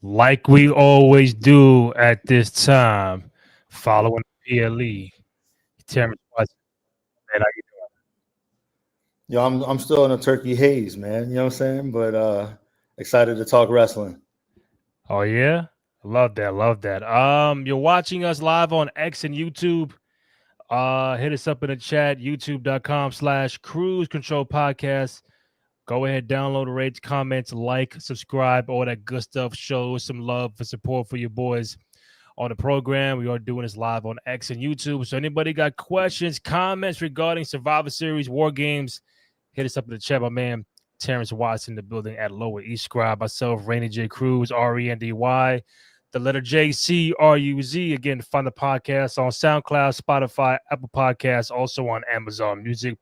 Like we always do at this time, following the PLE. Terrence Watson, man, how you Yo, I'm still in a turkey haze, man. You know what I'm saying? But excited to talk wrestling. doing? Oh yeah, love that, love that. You're watching us live on X and YouTube. Hit us up in the chat, youtube.com/cruise control podcast. Go ahead, download, rate, comments, like, subscribe, all that good stuff. Show some love for support for your boys on the program. We are doing this live on X and YouTube. So anybody got questions, comments regarding Survivor Series, War Games, hit us up in the chat, my man. Terrence Watson in the building at Lower East Scribe. Myself, Rainy J. Cruz, RENDY. The letter JCRUZ. Again, find the podcast on SoundCloud, Spotify, Apple Podcasts, also on Amazon Music.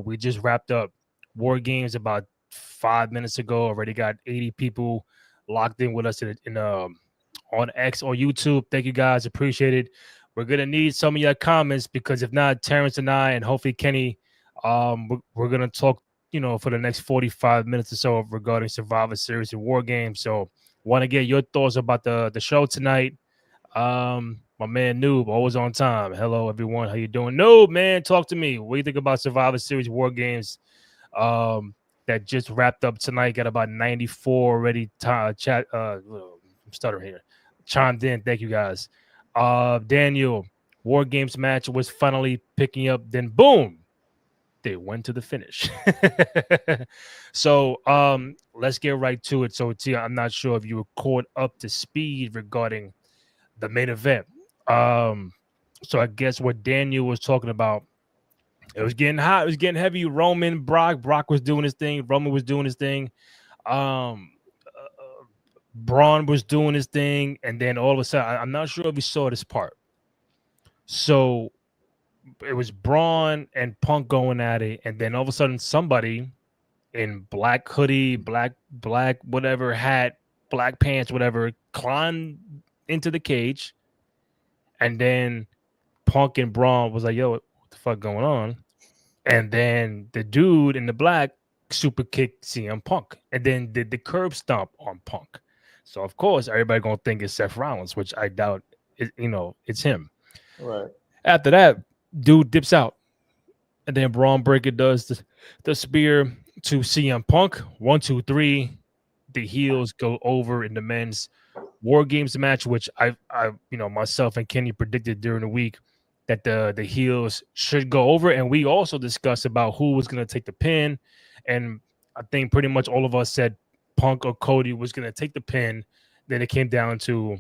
We just wrapped up War Games about 5 minutes ago. Already got 80 people locked in with us in on X or YouTube. Thank you guys. Appreciate it. We're gonna need some of your comments because if not, Terrence and I and hopefully Kenny, we're gonna talk, for the next 45 minutes or so regarding Survivor Series and War Games. So want to get your thoughts about the show tonight. My man Noob, always on time. Hello everyone. How you doing? Noob, man, talk to me. What do you think about Survivor Series War Games? That just wrapped up tonight. Got about 94 already. Chat. I'm stuttering here. Chimed in. Thank you guys. Daniel, War Games match was finally picking up. Then boom, they went to the finish. So let's get right to it. So Tia, I'm not sure if you were caught up to speed regarding the main event. So I guess what Daniel was talking about, it was getting hot, it was getting heavy. Roman, Brock was doing his thing, Roman was doing his thing. Um Braun was doing his thing, and then all of a sudden, I'm not sure if you saw this part. So it was Braun and Punk going at it, and then all of a sudden, somebody in black hoodie, black whatever hat, black pants, whatever, climbed into the cage, and then Punk and Braun was like, "Yo, what the fuck going on?" And then the dude in the black super kicked CM Punk, and then did the curb stomp on Punk. So of course, everybody gonna think it's Seth Rollins, which I doubt. It's him. Right. After that, dude dips out, and then Braun Breaker does the spear to CM Punk. 1, 2, 3. The heels go over in the men's War Games match, which I myself and Kenny predicted during the week that the heels should go over, and we also discussed about who was going to take the pin, and I think pretty much all of us said Punk or Cody was going to take the pin. Then it came down to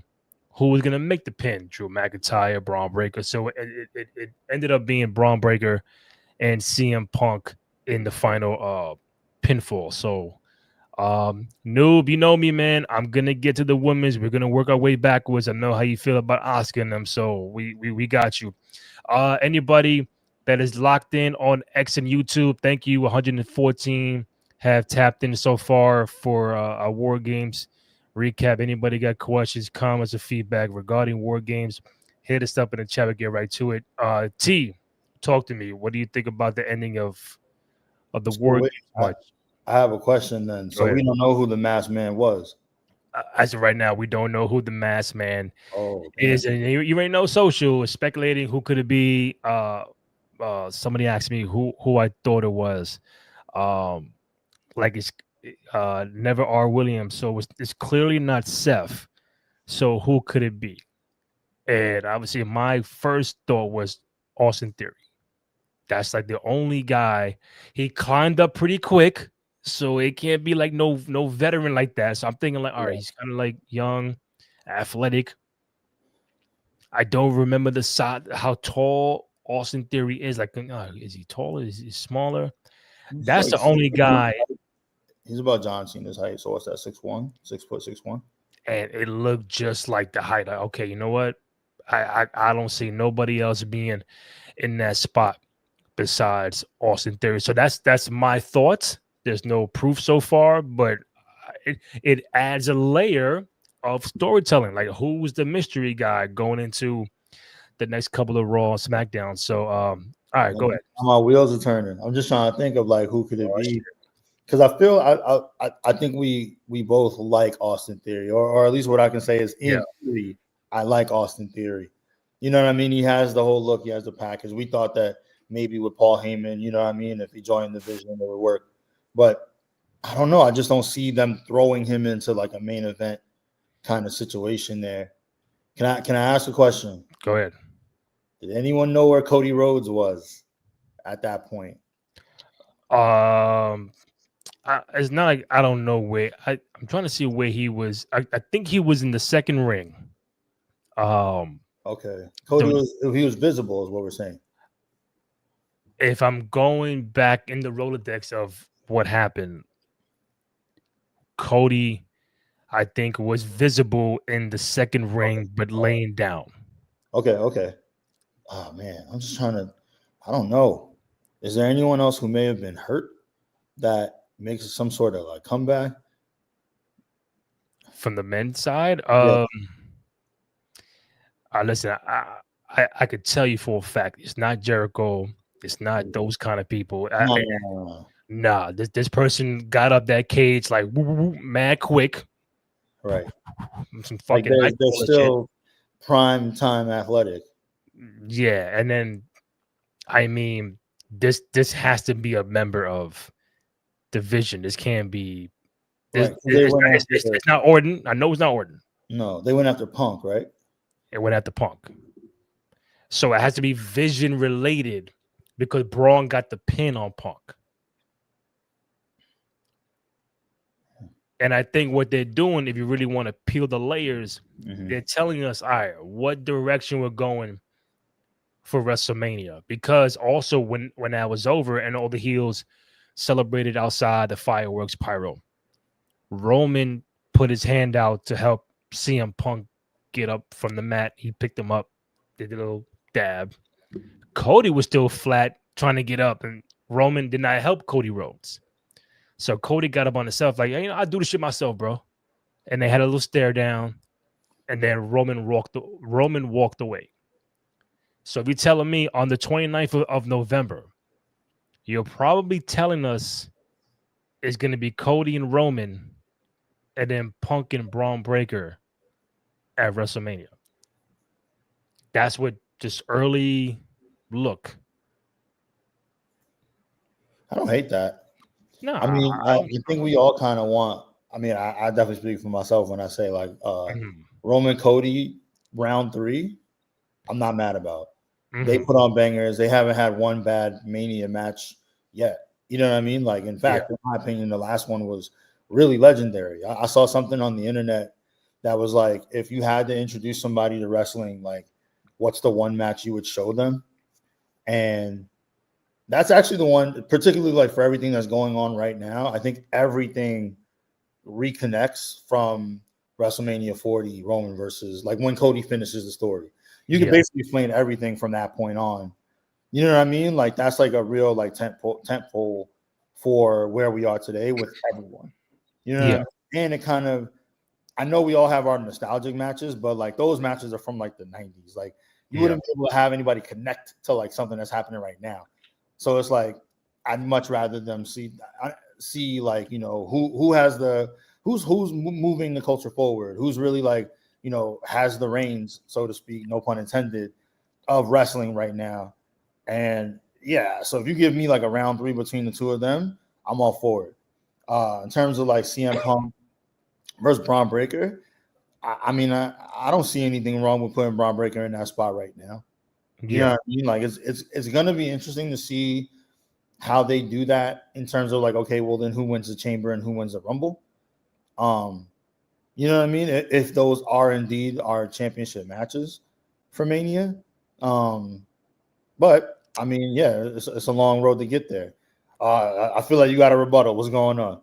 who was going to make the pin: Drew McIntyre, Braun Breaker. So it ended up being Braun Breaker and CM Punk in the final pinfall. So Noob, you know me, man. I'm gonna get to the women's. We're gonna work our way backwards. I know how you feel about Oscar and them, so we got you. Anybody that is locked in on X and YouTube, thank you. 114 have tapped in so far for our War Games recap. Anybody got questions, comments, or feedback regarding War Games? Hit us up in the chat. We'll get right to it. T, talk to me. What do you think about the ending of the So War wait, Games I, match? I have a question then. Go So ahead. we don't know who the masked man was. As of right now, we don't know who the masked man Oh, is, damn. and you ain't no social speculating who could it be. Somebody asked me who I thought it was. Um, like it's never R. Williams, so it's clearly not Seth. So who could it be? And obviously, my first thought was Austin Theory. That's like the only guy. He climbed up pretty quick, so it can't be like no veteran like that. So I'm thinking like, all right, Yeah. he's kind of like young, athletic. I don't remember the size, how tall Austin Theory is. Like, is he taller? Is he smaller? He's That's like the only guy, he's about John Cena's height. So what's that? 6'1", 6 foot 6'1". and it looked just like the height. Like, okay, you know what? I don't see nobody else being in that spot besides Austin Theory. So that's my thoughts. There's no proof so far, but it adds a layer of storytelling. Like, who's the mystery guy going into the next couple of Raw and SmackDown? So, all right, go ahead. My wheels are turning. I'm just trying to think of like who could it Oh, be. because I feel I think we both like Austin Theory, or at least what I can say is in theory, I like Austin Theory. You know what I mean? He has the whole look, he has the package. We thought that maybe with Paul Heyman, you know what I mean, if he joined the division, it would work. But I don't know. I just don't see them throwing him into like a main event kind of situation there. Can I ask a question? Go ahead. Did anyone know where Cody Rhodes was at that point? It's not like I don't know where. I'm trying to see where he was. I think he was in the second ring. Okay, Cody he was visible, is what we're saying. If I'm going back in the Rolodex of what happened, Cody, I think, was visible in the second ring, but laying down. Okay. Oh man, I'm just trying to. I don't know. Is there anyone else who may have been hurt that makes some sort of like comeback From the men's side? Yeah. Listen, I could tell you for a fact, it's not Jericho. It's not those kind of people. No. Nah, this person got up that cage like woo, woo, woo, mad quick. Right. Some Like fucking they're still shit. prime time athletic. Yeah, and then I mean, this has to be a member of division. This can't be. This Right. it's not Orton. I know it's not Orton. No, they went after Punk, right? It went after Punk. So it has to be vision related because Braun got the pin on Punk. And I think what they're doing, if you really want to peel the layers, they're telling us, all right, what direction we're going for WrestleMania. Because also when that was over and all the heels celebrated outside the fireworks pyro, Roman put his hand out to help CM Punk get up from the mat. He picked him up, did a little dab. Cody was still flat trying to get up, and Roman did not help Cody Rhodes. So Cody got up on himself, like, I do the shit myself, bro. And they had a little stare down, and then Roman walked away. So if you're telling me on the 29th of November, you're probably telling us it's going to be Cody and Roman, and then Punk and Braun Breaker at WrestleMania. That's what just early look. I don't hate that. No, I mean, I think we all kind of want. I mean, I definitely speak for myself when I say like Roman Cody round 3. I'm not mad about. They put on bangers. They haven't had one bad Mania match yet. You know what I mean? Like, in fact, in my opinion, the last one was really legendary. I saw something on the internet that was like, if you had to introduce somebody to wrestling, like, what's the one match you would show them? And that's actually the one, particularly like for everything that's going on right now. I think everything reconnects from WrestleMania 40, Roman versus like when Cody finishes the story. You can basically explain everything from that point on. You know what I mean? Like that's like a real like tentpole for where we are today with everyone. You know what I mean? And it kind of, I know we all have our nostalgic matches, but like those matches are from like the 90s. Like you wouldn't be able to have anybody connect to like something that's happening right now. So it's like I'd much rather them see like, you know, who's moving the culture forward, who's really like, you know, has the reins, so to speak, no pun intended, of wrestling right now. And yeah, so if you give me like a round 3 between the two of them, I'm all for it. In terms of like CM Punk versus Braun Breaker, I mean, I don't see anything wrong with putting Braun Breaker in that spot right now. You know what I mean? Like it's gonna be interesting to see how they do that in terms of like, okay, well then who wins the Chamber and who wins the Rumble? You know what I mean? If those are indeed our championship matches for Mania. But I mean, yeah, it's a long road to get there. I feel like you got a rebuttal. What's going on?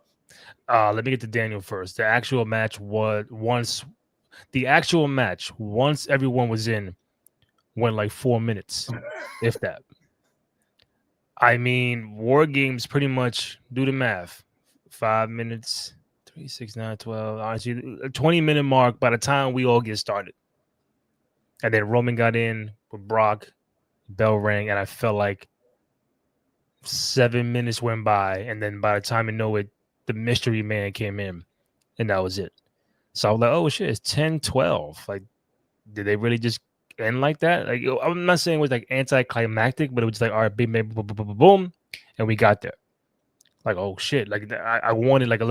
Let me get to Daniel first. The actual match once everyone was in, went like 4 minutes, if that. I mean, WarGames pretty much, do the math. 5 minutes, 3, 6, 9, 12. Honestly, a 20-minute mark by the time we all get started. And then Roman got in with Brock, bell rang, and I felt like 7 minutes went by, and then by the time you know it, the mystery man came in, and that was it. So I was like, oh shit, it's 10-12. Like, did they really just end like that? Like, I'm not saying it was like anticlimactic, but it was just like, all right, boom, boom, boom, boom, boom, boom, and we got there. Like, oh shit, like I wanted like a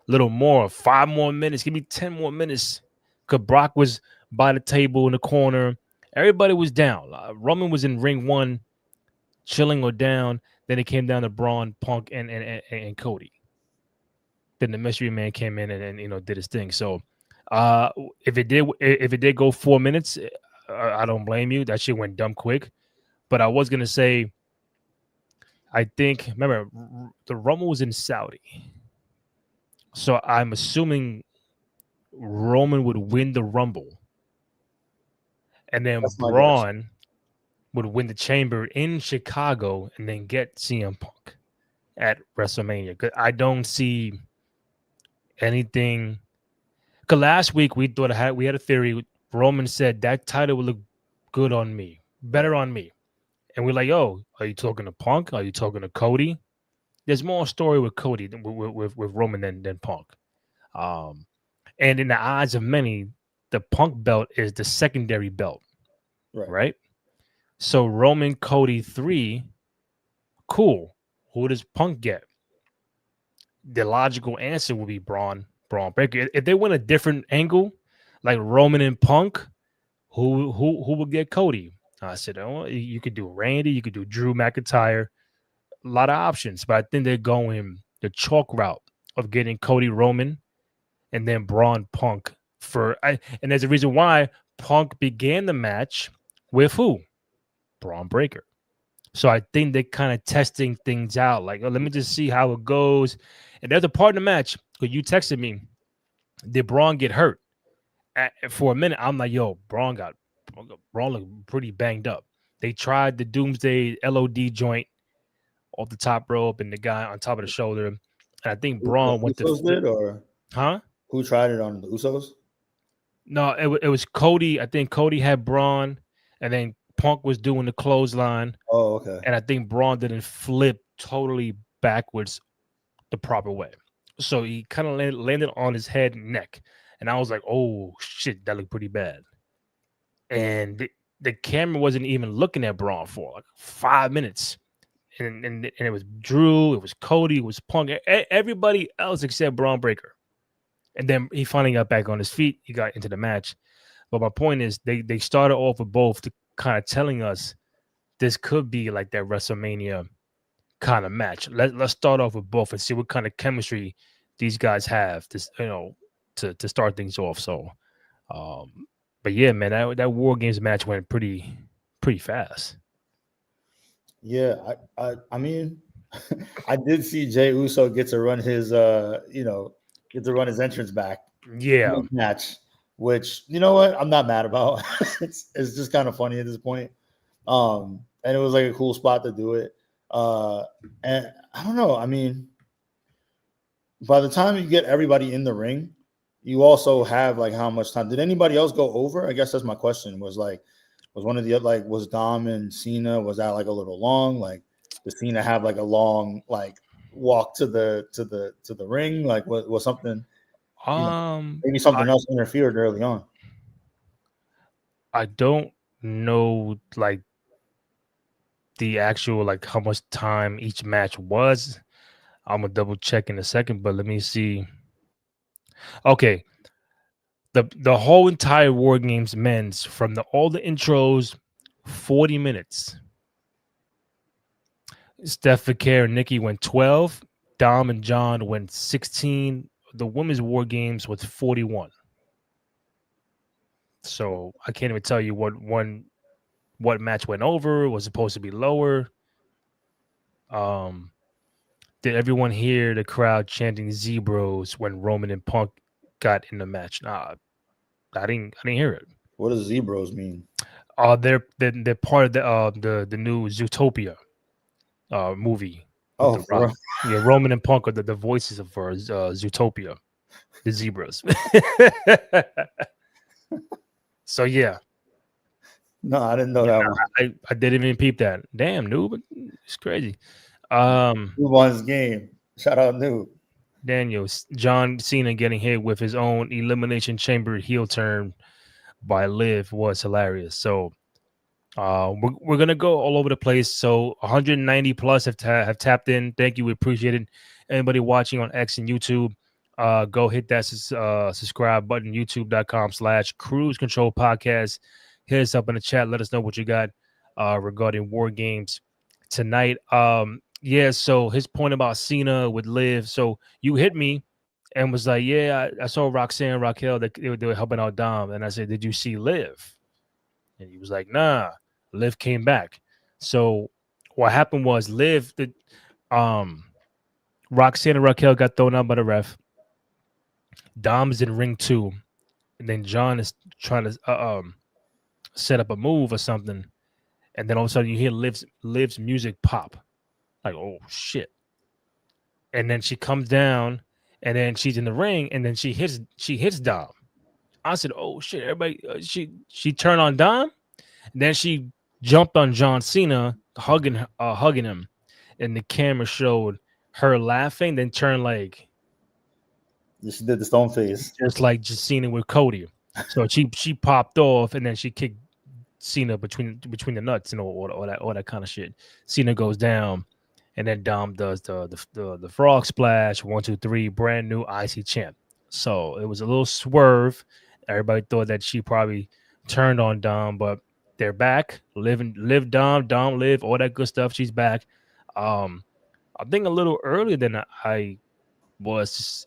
little more, 5 more minutes, give me 10 more minutes. Cause Brock was by the table in the corner, everybody was down. Roman was in ring one, chilling or down. Then it came down to Braun, Punk, and Cody. Then the mystery man came in and did his thing. So uh if it did go 4 minutes, I don't blame you. That shit went dumb quick. But I was gonna say, I think, remember, the Rumble was in Saudi. So I'm assuming Roman would win the Rumble, and then That's my guess. Braun would win the Chamber in Chicago, and then get CM Punk at WrestleMania. 'Cause I don't see anything. Because last week we had a theory. Roman said that title would look good on me, better on me, and we're like, "Yo, are you talking to Punk? Are you talking to Cody?" There's more story with Cody than with Roman than Punk. Um, and in the eyes of many, the Punk belt is the secondary belt, right? So Roman Cody 3, cool. Who does Punk get? The logical answer would be Braun Breaker. If they went a different angle, like Roman and Punk, who would get Cody? I said, oh, you could do Randy, you could do Drew McIntyre, a lot of options, but I think they're going the chalk route of getting Cody Roman and then Braun Punk and there's a reason why Punk began the match with who? Braun Breaker. So I think they're kind of testing things out. Like, oh, let me just see how it goes. And there's a part in the match because you texted me, did Braun get hurt? For a minute, I'm like, yo, Braun looked pretty banged up. They tried the Doomsday LOD joint off the top rope and the guy on top of the shoulder. And I think The Braun went to Usos did, or huh? who tried it on the Usos? No, it was Cody. I think Cody had Braun, and then Punk was doing the clothesline. Oh, okay. And I think Braun didn't flip totally backwards the proper way. So he kind of landed on his head and neck. And I was like, oh, shit, that looked pretty bad. And the camera wasn't even looking at Braun for like 5 minutes. And it was Drew, it was Cody, it was Punk, everybody else except Braun Breaker. And then he finally got back on his feet. He got into the match. But my point is, they started off with both to kind of telling us this could be like that WrestleMania kind of match. Let's start off with both and see what kind of chemistry these guys have to start things off. So but yeah, man, that WarGames match went pretty fast. Yeah, I mean, I did see Jey Uso get to run his entrance back. Yeah. Match, which, you know what, I'm not mad about. it's just kind of funny at this point. And it was like a cool spot to do it. And I don't know. I mean, by the time you get everybody in the ring, you also have like how much time. Did anybody else go over? I guess that's my question. Was one of the like was Dom and Cena, was that like a little long? Like, does Cena have like a long like walk to the ring? Like, was something? Maybe something else interfered early on. I don't know like the actual like how much time each match was. I'm gonna double check in a second, but let me see. Okay, the whole entire WarGames men's from all the intros, 40 minutes. Steph Fakir and Nikki went 12. Dom and John went 16. The women's WarGames was 41. So I can't even tell you what match went over, was supposed to be lower. Did everyone hear the crowd chanting Zebros when Roman and Punk got in the match? Nah, I didn't hear it. What does Zebros mean? They're part of the new Zootopia movie. Oh, the Rock. Yeah, Roman and Punk are the voices of Zootopia, the Zebras. So yeah. No, I didn't know that one. I didn't even peep that. Damn, noob, it's crazy. Who won his game? Shout out New. Daniel, John Cena getting hit with his own elimination chamber heel turn by Liv was hilarious. So we're gonna go all over the place. So 190 plus have tapped in. Thank you, we appreciate it. Anybody watching on X and YouTube, go hit that subscribe button. YouTube.com/Cruise Control Podcast. Hit us up in the chat. Let us know what you got regarding War Games tonight. Yeah. So his point about Cena with Liv. So you hit me and was like, yeah, I saw Roxanne, Raquel, they were helping out Dom, and I said, did you see Liv? And he was like, nah. Liv came back. So what happened was um Roxanne and Raquel got thrown out by the ref. Dom's in ring 2, and then John is trying to set up a move or something, and then all of a sudden you hear Liv's music pop, like, oh shit. And then she comes down, and then she's in the ring, and then she hits Dom. I said, oh shit, everybody, she turned on Dom, and then she jumped on John Cena, hugging him, and the camera showed her laughing, then turned like She did the stone face, just like Cena with Cody. So she popped off, and then she kicked Cena between the nuts and all that kind of shit. Cena goes down, and then Dom does the frog splash. 1, 2, 3, brand new IC champ. So it was a little swerve. Everybody thought that she probably turned on Dom, but they're back. Live Dom, live, all that good stuff. She's back. I think a little earlier than I was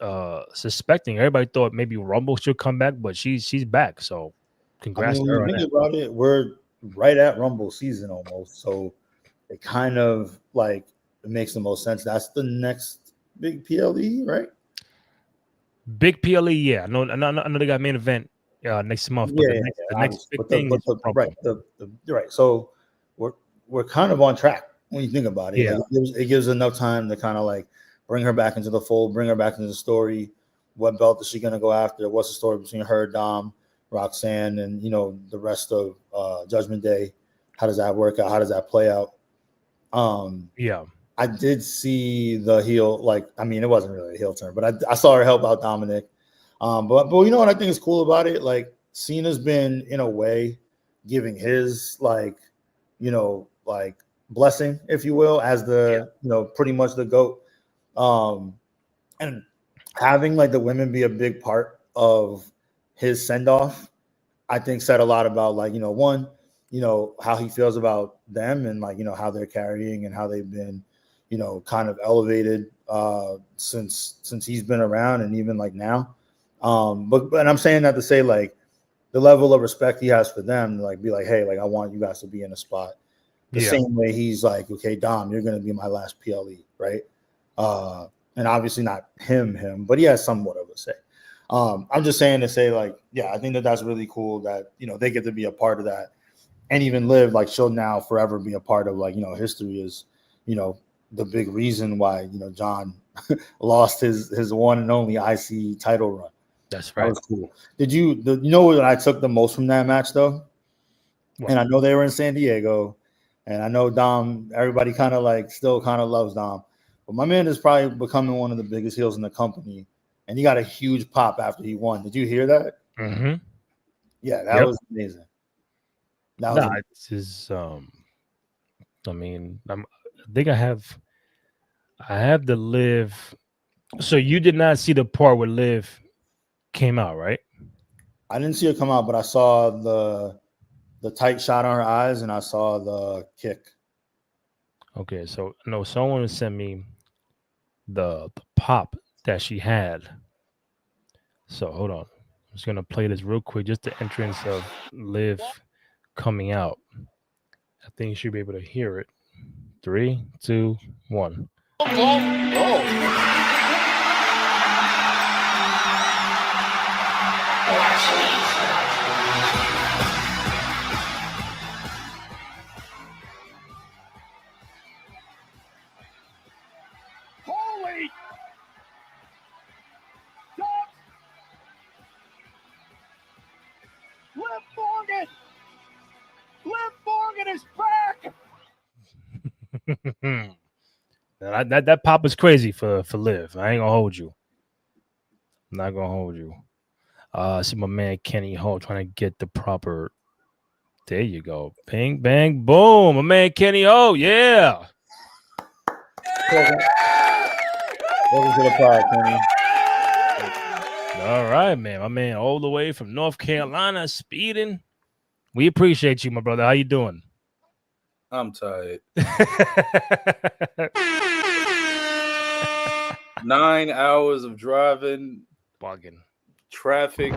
suspecting. Everybody thought maybe Rumble should come back, but she's back. So I congrats mean, to when her you on think that. about it, we're right at Rumble season almost. So it kind of like it makes the most sense. That's the next big PLE, right? Big PLE, yeah. I know they got main event next month, but Yeah, the next obviously. big But thing is right, Rumble. right. So we're kind of on track when you think about it. Yeah, Like it gives enough time to kind of like bring her back into the fold, bring her back into the story. What belt is she gonna go after? What's the story between her, Dom, Roxanne, and the rest of Judgment Day? How does that work out? How does that play out? yeah, I did see the heel, like, I mean, it wasn't really a heel turn, but I saw her help out Dominic. But you know what I think is cool about it? Like, Cena's been in a way giving his like blessing, if you will, as yeah, the pretty much the GOAT. And having like the women be a big part of his send off, I think said a lot about like one, how he feels about them and like how they're carrying and how they've been kind of elevated since he's been around and even like now. But I'm saying that to say like the level of respect he has for them, like be like, hey, like I want you guys to be in a spot the yeah, same way he's like, okay, Dom, you're gonna be my last PLE, right? And obviously not him, but he has somewhat of a say. I'm just saying to say like, yeah, I think that's really cool that they get to be a part of that and even live like she'll now forever be a part of like history is the big reason why John lost his one and only IC title run. that's That right. was cool. You know what I took the most from that match though? What? And I know they were in San Diego, and I know Dom, everybody kind of like still kind of loves Dom. But my man is probably becoming one of the biggest heels in the company. And he got a huge pop after he won. Did you hear that? Mm-hmm. Yeah, that Yep. was amazing. That was Nah, amazing. it's is I mean, I think I have the Live. So you did not see the part where Liv came out, right? I didn't see it come out, but I saw the tight shot on her eyes and I saw the kick. Okay, so no, someone sent me the pop that she had. So hold on. I'm just gonna play this real quick, just the entrance of Liv coming out. I think you should be able to hear it. 3, 2, 1. Holy Dogs! Liv Morgan is back! That pop is crazy for Liv. I ain't gonna hold you. I'm not gonna hold you. See my man Kenny Ho trying to get the proper. There you go. Ping, bang, boom. My man Kenny Ho. Yeah. Welcome to the pod, Kenny. All right, man. My man all the way from North Carolina speeding. We appreciate you, my brother. How you doing? I'm tired. 9 hours of driving, Bugging. traffic.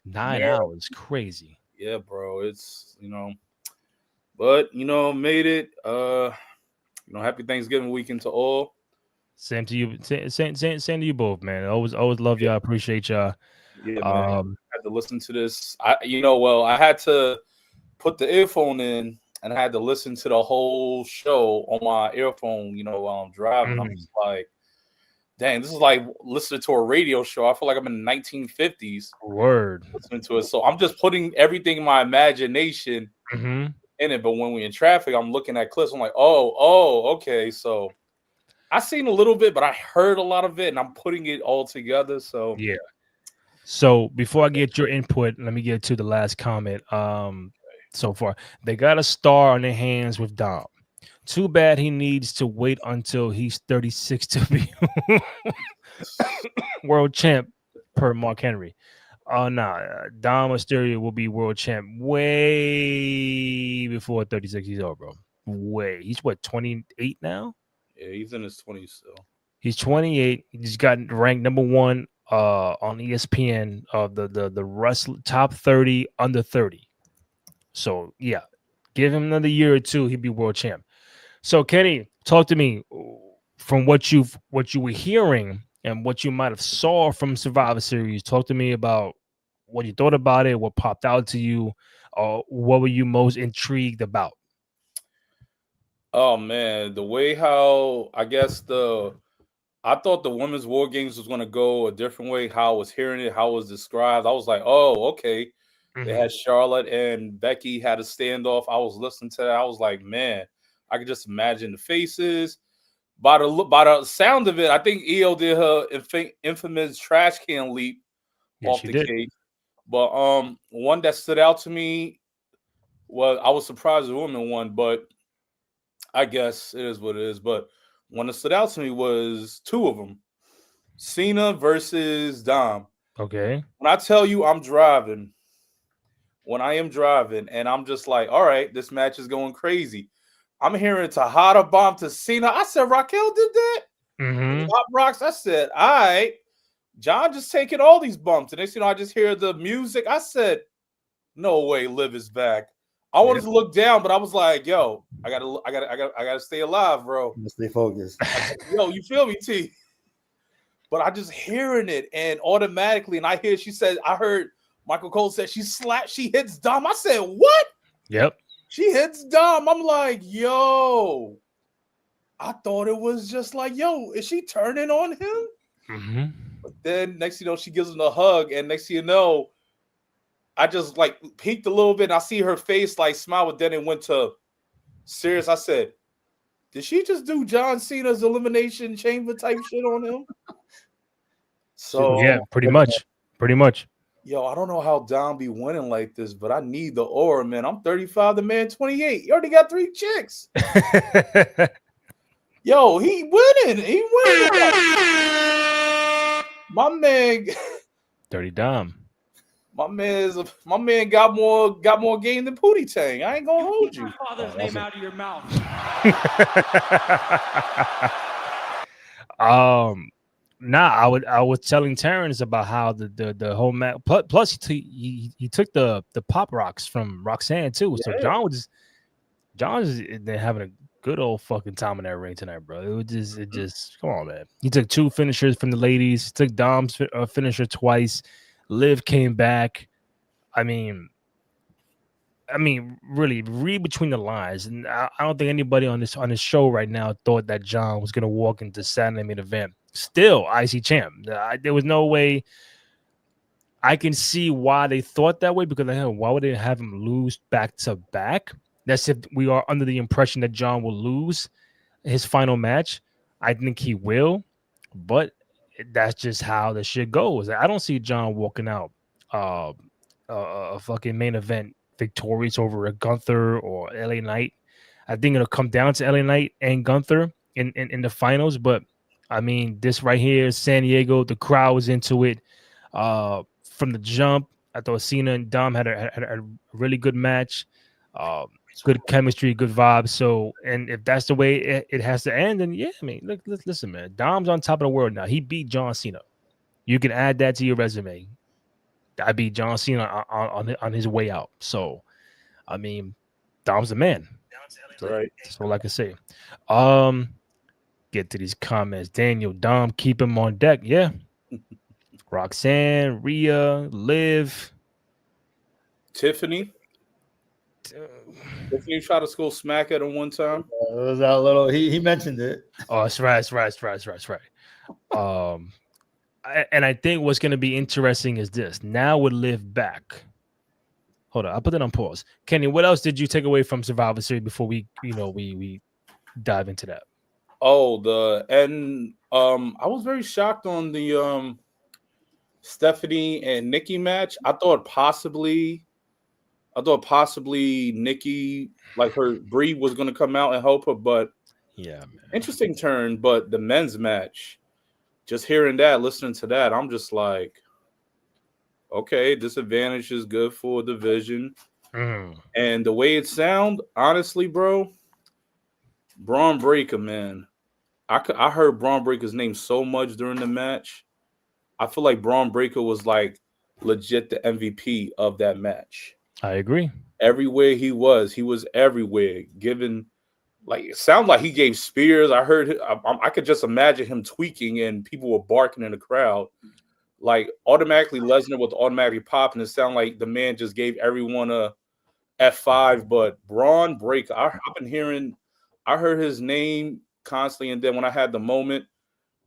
9 hours. Crazy. Yeah, bro. It's, but, made it. Happy Thanksgiving weekend to all. Same to you. Same to you both, man. Always love y'all. Appreciate y'all. Yeah, man. I had to listen to this. I had to put the earphone in and I had to listen to the whole show on my earphone, while I'm driving. I'm just like, dang, this is like listening to a radio show. I feel like I'm in the 1950s. Word. Listening to it. So I'm just putting everything in my imagination in it. But when we're in traffic, I'm looking at clips. I'm like, oh, okay. So I seen a little bit, but I heard a lot of it and I'm putting it all together. So yeah. So before I get your input, let me get to the last comment. So far, they got a star on their hands with Dom. Too bad he needs to wait until he's 36 to be world champ, per Mark Henry. Dom Mysterio will be world champ way before 36 years old, bro. Way. He's what, 28 now? Yeah, he's in his 20s still. He's 28. He's gotten ranked number 1 on ESPN of the wrestling top 30 under 30. So yeah, give him another year or two, he'd be world champ. So Kenny, talk to me from what you were hearing and what you might have saw from Survivor Series. Talk to me about what you thought about it, what popped out to you, or what were you most intrigued about? Oh man, the way how I thought the women's war games was going to go a different way. How I was hearing it, how it was described, I was like, oh, okay. They had Charlotte and Becky had a standoff. I was listening to that. I was like, man, I could just imagine the faces. By the sound of it, I think EO did her infamous trash can leap off the cake. But one that stood out to me was, I was surprised the woman won, but I guess it is what it is. But one that stood out to me was two of them. Cena versus Dom. Okay. When I tell you I'm driving, when I am driving and I'm just like, all right, this match is going crazy. I'm hearing Tejada bomb to Cena. I said, Raquel did that? Pop rocks. I said, all right. John just taking all these bumps. And next, I just hear the music. I said, no way, Liv is back. I wanted to look down, but I was like, yo, I gotta stay alive, bro. Stay focused. Yo, you feel me, T? But I just hearing it and automatically, and I heard Michael Cole said she hits Dom. I said, what? Yep. She hits Dom. I'm like, yo. I thought it was just like, yo, is she turning on him? But then next she gives him a hug, and next thing you know, I just like peeked a little bit and I see her face like smile, but then it went to serious. I said, did she just do John Cena's elimination chamber type shit on him? So yeah, pretty much. Yo, I don't know how Dom be winning like this, but I need the aura, man. I'm 35, the man 28. He already got 3 chicks. Yo, he winning. My man, Dirty Dom. My man got more game than Pootie Tang. I ain't gonna hold you. Father's name out of your mouth. I was telling Terrence about how the whole match. Plus, he took the pop rocks from Roxanne too. So John was having a good old fucking time in that ring tonight, bro. It just come on, man. He took 2 finishers from the ladies. He took Dom's finisher twice. Liv came back. I mean, really, read between the lines. And I don't think anybody on this show right now thought that John was gonna walk into Saturday main event still IC champ. There was no way. I can see why they thought that way, because why would they have him lose back to back? That's if we are under the impression that John will lose his final match. I think he will, but that's just how the shit goes. I don't see John walking out uh, a fucking main event victorious over a Gunther or LA Knight. I think it'll come down to LA Knight and Gunther in the finals. But I mean, this right here is San Diego. The crowd was into it from the jump. I thought Cena and Dom had a really good match. Good chemistry, good vibes. So, and if that's the way it has to end, then yeah, I mean, look, listen, man, Dom's on top of the world now. He beat John Cena. You can add that to your resume. I beat John Cena on his way out. So, I mean, Dom's the man. Right. That's all I can say. Get to these comments. Daniel, Dom, keep him on deck. Yeah. Roxanne, Rhea, Liv, Tiffany. Tiffany tried to go smack at him one time. It was that little. He mentioned it. Oh, that's right. And I think what's going to be interesting is this. Now with Liv back. Hold on, I'll put it on pause. Kenny, what else did you take away from Survivor Series before we dive into that? Oh, I was very shocked on the Stephanie and Nikki match. I thought possibly Nikki, like her Brie, was going to come out and help her, but yeah, man. Interesting turn. But the men's match, just hearing that, listening to that, I'm just like, okay, this advantage is good for division. And the way it sound, honestly, bro, Braun Breaker, man, I heard Braun Breaker's name so much during the match. I feel like Braun Breaker was like legit the MVP of that match. I agree. Everywhere he was everywhere. Given, like, it sounded like he gave spears. I heard, I could just imagine him tweaking and people were barking in the crowd. Like, automatically Lesnar with automatically popping. It sounded like the man just gave everyone a F5. But Braun Breaker, I've been hearing, I heard his name constantly, and then when I had the moment,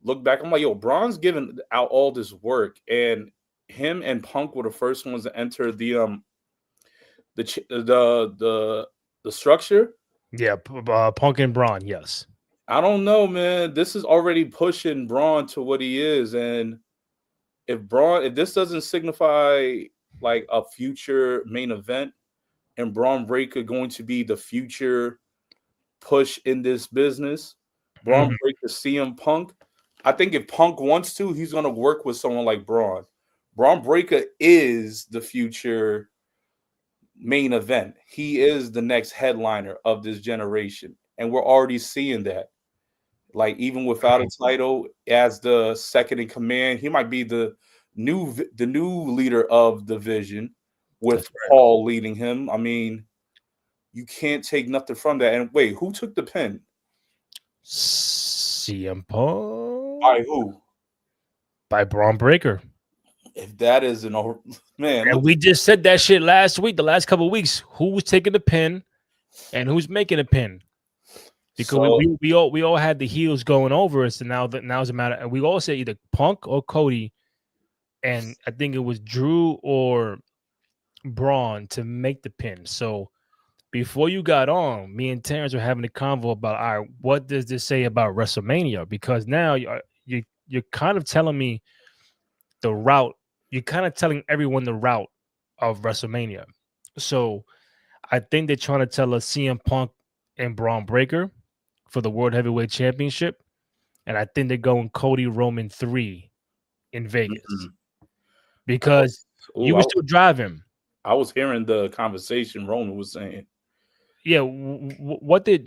look back, I'm like, yo, Braun's giving out all this work, and him and Punk were the first ones to enter the structure. Yeah, Punk and Braun, yes. I don't know, man. This is already pushing Braun to what he is, and if this doesn't signify like a future main event, and Braun Breaker going to be the future push in this business, Braun Breaker, CM Punk. I think if Punk wants to, he's going to work with someone like Braun. Braun Breaker is the future main event. He is the next headliner of this generation, and we're already seeing that. Like, even without a title, as the second in command, he might be the new leader of the division, with Paul leading him. I mean, you can't take nothing from that. And wait, who took the pin? CM Punk. By who? By Braun Breaker. If that is man, and we just said that shit last week, the last couple of weeks. Who was taking the pin and who's making a pin? Because we all had the heels going over us, and now it's a matter. And we all said either Punk or Cody, and I think it was Drew or Braun to make the pin. So before you got on, me and Terrence were having a convo about, all right, what does this say about WrestleMania? Because now you're kind of telling me the route. You're kind of telling everyone the route of WrestleMania. So I think they're trying to tell us CM Punk and Braun Breaker for the World Heavyweight Championship. And I think they're going Cody Roman 3 in Vegas. Because you were still driving. I was hearing the conversation Roman was saying. Yeah,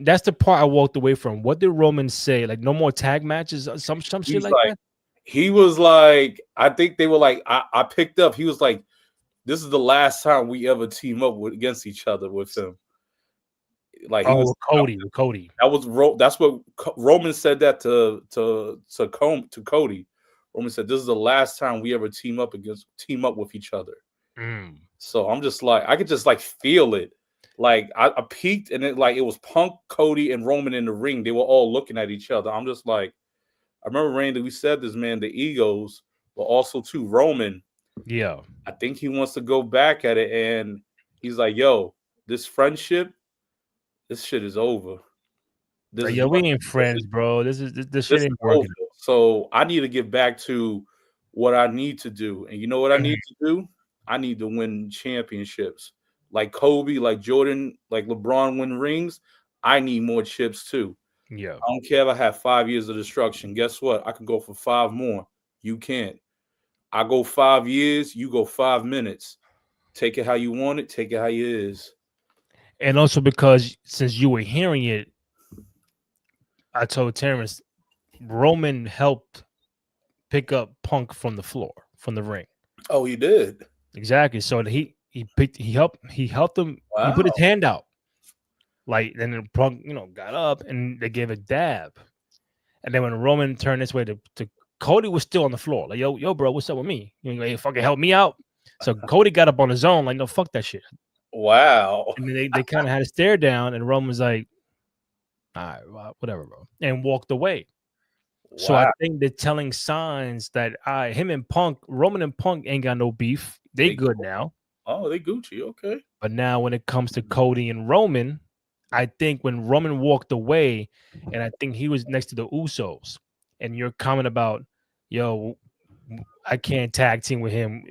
that's the part I walked away from. What did Roman say? Like, no more tag matches, some shit like that? He was like, I think they were like, I picked up. He was like, this is the last time we ever team up against each other with him. Like, he was Cody. That's what Roman said that to Cody. Roman said, this is the last time we ever team up with each other. So I'm just like, I could just like feel it. Like, I peeked, and it was Punk, Cody, and Roman in the ring. They were all looking at each other. I'm just like, I remember, Randy, we said this, man, the egos, but also too Roman. Yeah. I think he wants to go back at it, and he's like, yo, this friendship, this shit is over. Yeah, we ain't friends, bro. This shit ain't working. So I need to get back to what I need to do. And you know what I need to do? I need to win championships. Like Kobe, like Jordan, like LeBron win rings. I need more chips too. Yeah. I don't care if I have 5 years of destruction. Guess what? I can go for 5 more. You can't. I go 5 years, you go 5 minutes. Take it how you want it, take it how it is. And also because since you were hearing it, I told Terrence, Roman helped pick up Punk from the floor, from the ring. Oh, he did. Exactly. So he helped him. Wow. He put his hand out. Like, then the Punk, got up and they gave a dab. And then when Roman turned this way to Cody was still on the floor. Like, yo, bro, what's up with me? You fucking help me out. So Cody got up on his own, like, no, fuck that shit. Wow. And then they kind of had a stare down, and Roman was like, all right, well, whatever, bro, and walked away. Wow. So I think they're telling signs that him and Punk, Roman and Punk ain't got no beef. They good now. Oh, they Gucci, okay. But now when it comes to Cody and Roman, I think when Roman walked away, and I think he was next to the Usos, and your comment about, yo, I can't tag team with him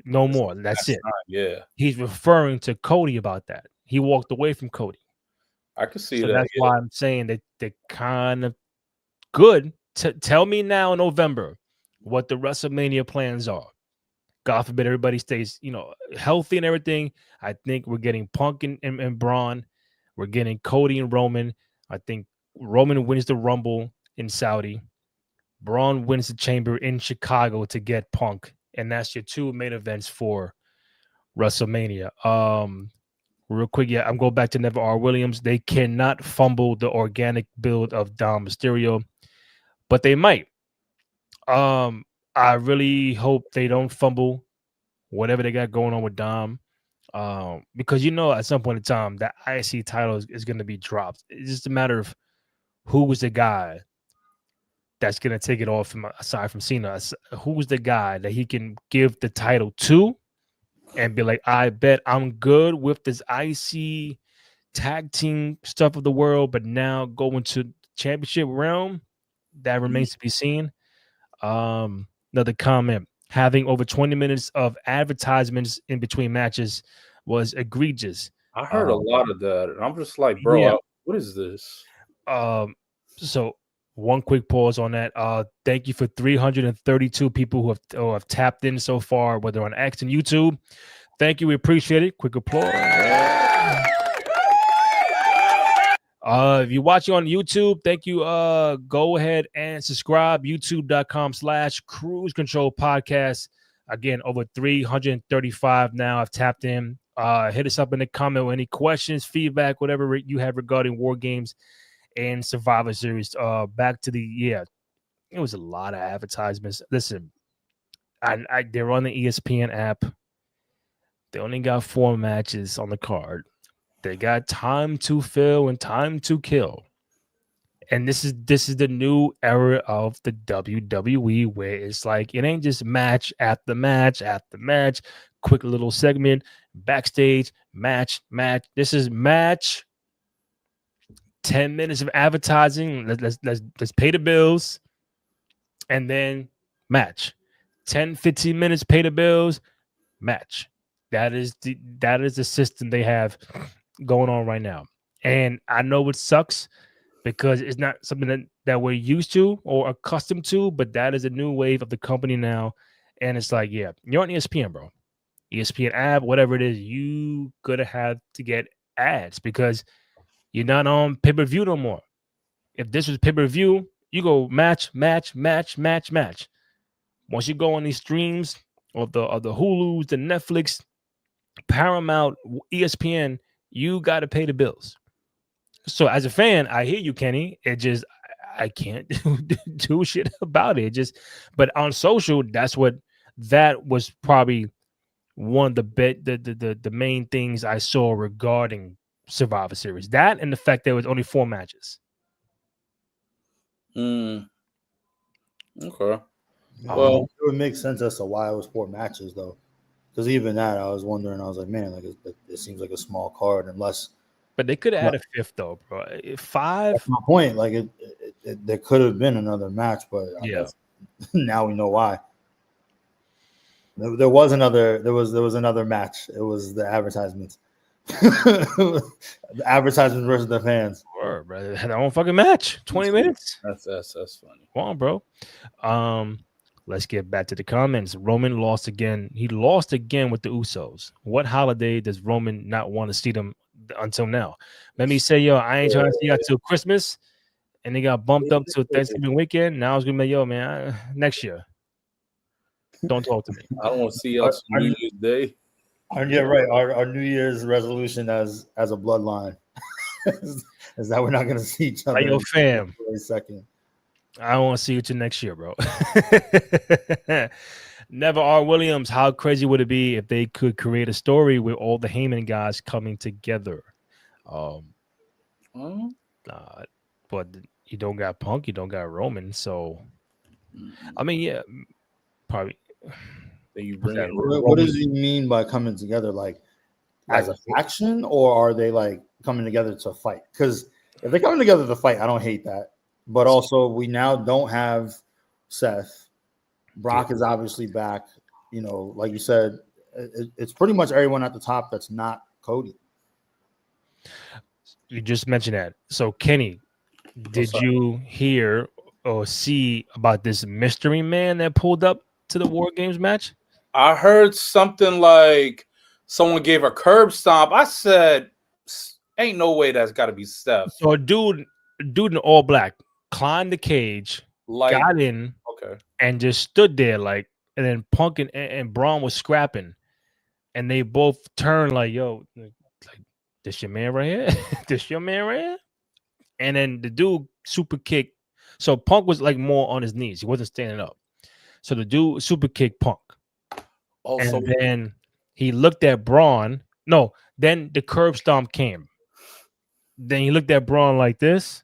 no more. That's it. Yeah. He's referring to Cody about that. He walked away from Cody. I can see that. That's why I'm saying that they're kind of good. Tell me now in November what the WrestleMania plans are. God forbid everybody stays, healthy and everything. I think we're getting Punk and Braun. We're getting Cody and Roman. I think Roman wins the Rumble in Saudi. Braun wins the Chamber in Chicago to get Punk. And that's your 2 main events for WrestleMania. Real quick, I'm going back to Never R. Williams. They cannot fumble the organic build of Dom Mysterio, but they might. I really hope they don't fumble whatever they got going on with Dom, because at some point in time that IC title is going to be dropped. It's just a matter of who was the guy that's going to take it off aside from Cena. Who was the guy that he can give the title to and be like, I bet I'm good with this IC tag team stuff of the world, but now going to championship realm, that remains to be seen. Another comment: having over 20 minutes of advertisements in between matches was egregious. I heard a lot of that, and I'm just like, bro, what is this? So one quick pause on that. Thank you for 332 people who have tapped in so far, whether on X and YouTube. Thank you. We appreciate it. Quick applause. If you're watching on YouTube, thank you. Go ahead and subscribe. YouTube.com/Cruise Control Podcast. Again, over 335 now. I've tapped in. Hit us up in the comment with any questions, feedback, whatever you have regarding WarGames and Survivor Series. Back to it was a lot of advertisements. Listen, they're on the ESPN app. They only got 4 matches on the card. They got time to fill and time to kill. And this is the new era of the WWE, where it's like it ain't just match after match after match, quick little segment, backstage, match. This is match. 10 minutes of advertising. Let's pay the bills. And then match. 10, 15 minutes, pay the bills, match. That is the system they have going on right now. And I know it sucks because it's not something that we're used to or accustomed to, but that is a new wave of the company now. And it's like, you're on ESPN, bro. ESPN app, whatever it is, you gonna have to get ads because you're not on pay-per-view no more. If this was pay-per-view, you go match. Once you go on these streams of the Hulus, the Netflix, Paramount, ESPN, you got to pay the bills. So as a fan, I hear you, Kenny. It just I can't do shit about it. But on social, that was probably one of the main things I saw regarding Survivor Series. That and the fact there was only 4 matches. Okay. Well, it would make sense as to why it was 4 matches, though. Because even that, I was wondering. I was like, man, like it seems like a small card, unless But they could add a fifth though, bro. 5. That's my point. Like there could have been another match, but I guess now we know why. There was another match. It was the advertisements. The advertisements versus the fans. Sure, bro. They had their own fucking match. 20 minutes. That's funny. Come on, bro. Let's get back to the comments. Roman lost again. He lost again with the Usos. What holiday does Roman not want to see them until now? Let me say, yo, I ain't trying to see y'all till Christmas, and they got bumped up to Thanksgiving weekend. Now I was gonna be, yo, man, next year. Don't talk to me. I don't want to see y'all New Year's Day. Yeah, right. Our New Year's resolution as a bloodline is that we're not going to see each other. Like your fam. For a second. I don't want to see you till next year, bro. Never R. Williams. How crazy would it be if they could create a story with all the Heyman guys coming together? But you don't got Punk, you don't got Roman, so I mean, yeah, probably. What does he mean by coming together? Like as a faction, or are they like coming together to fight? Because if they're coming together to fight, I don't hate that. But also, we now don't have Seth. Brock is obviously back. You know, like you said, it's pretty much everyone at the top that's not Cody. You just mentioned that. So, Kenny, did you hear or see about this mystery man that pulled up to the WarGames match? I heard something like someone gave a curb stomp. I said, ain't no way that's got to be Seth. So, a dude in all black climbed the cage, got in, and just stood there like, and then Punk and Braun was scrapping, and they both turned like, yo, like, this your man right here? This your man right here? And then the dude super kicked. So Punk was like more on his knees. He wasn't standing up. So the dude super kicked Punk. And then he looked at Braun. No, then the curb stomp came. Then he looked at Braun like this.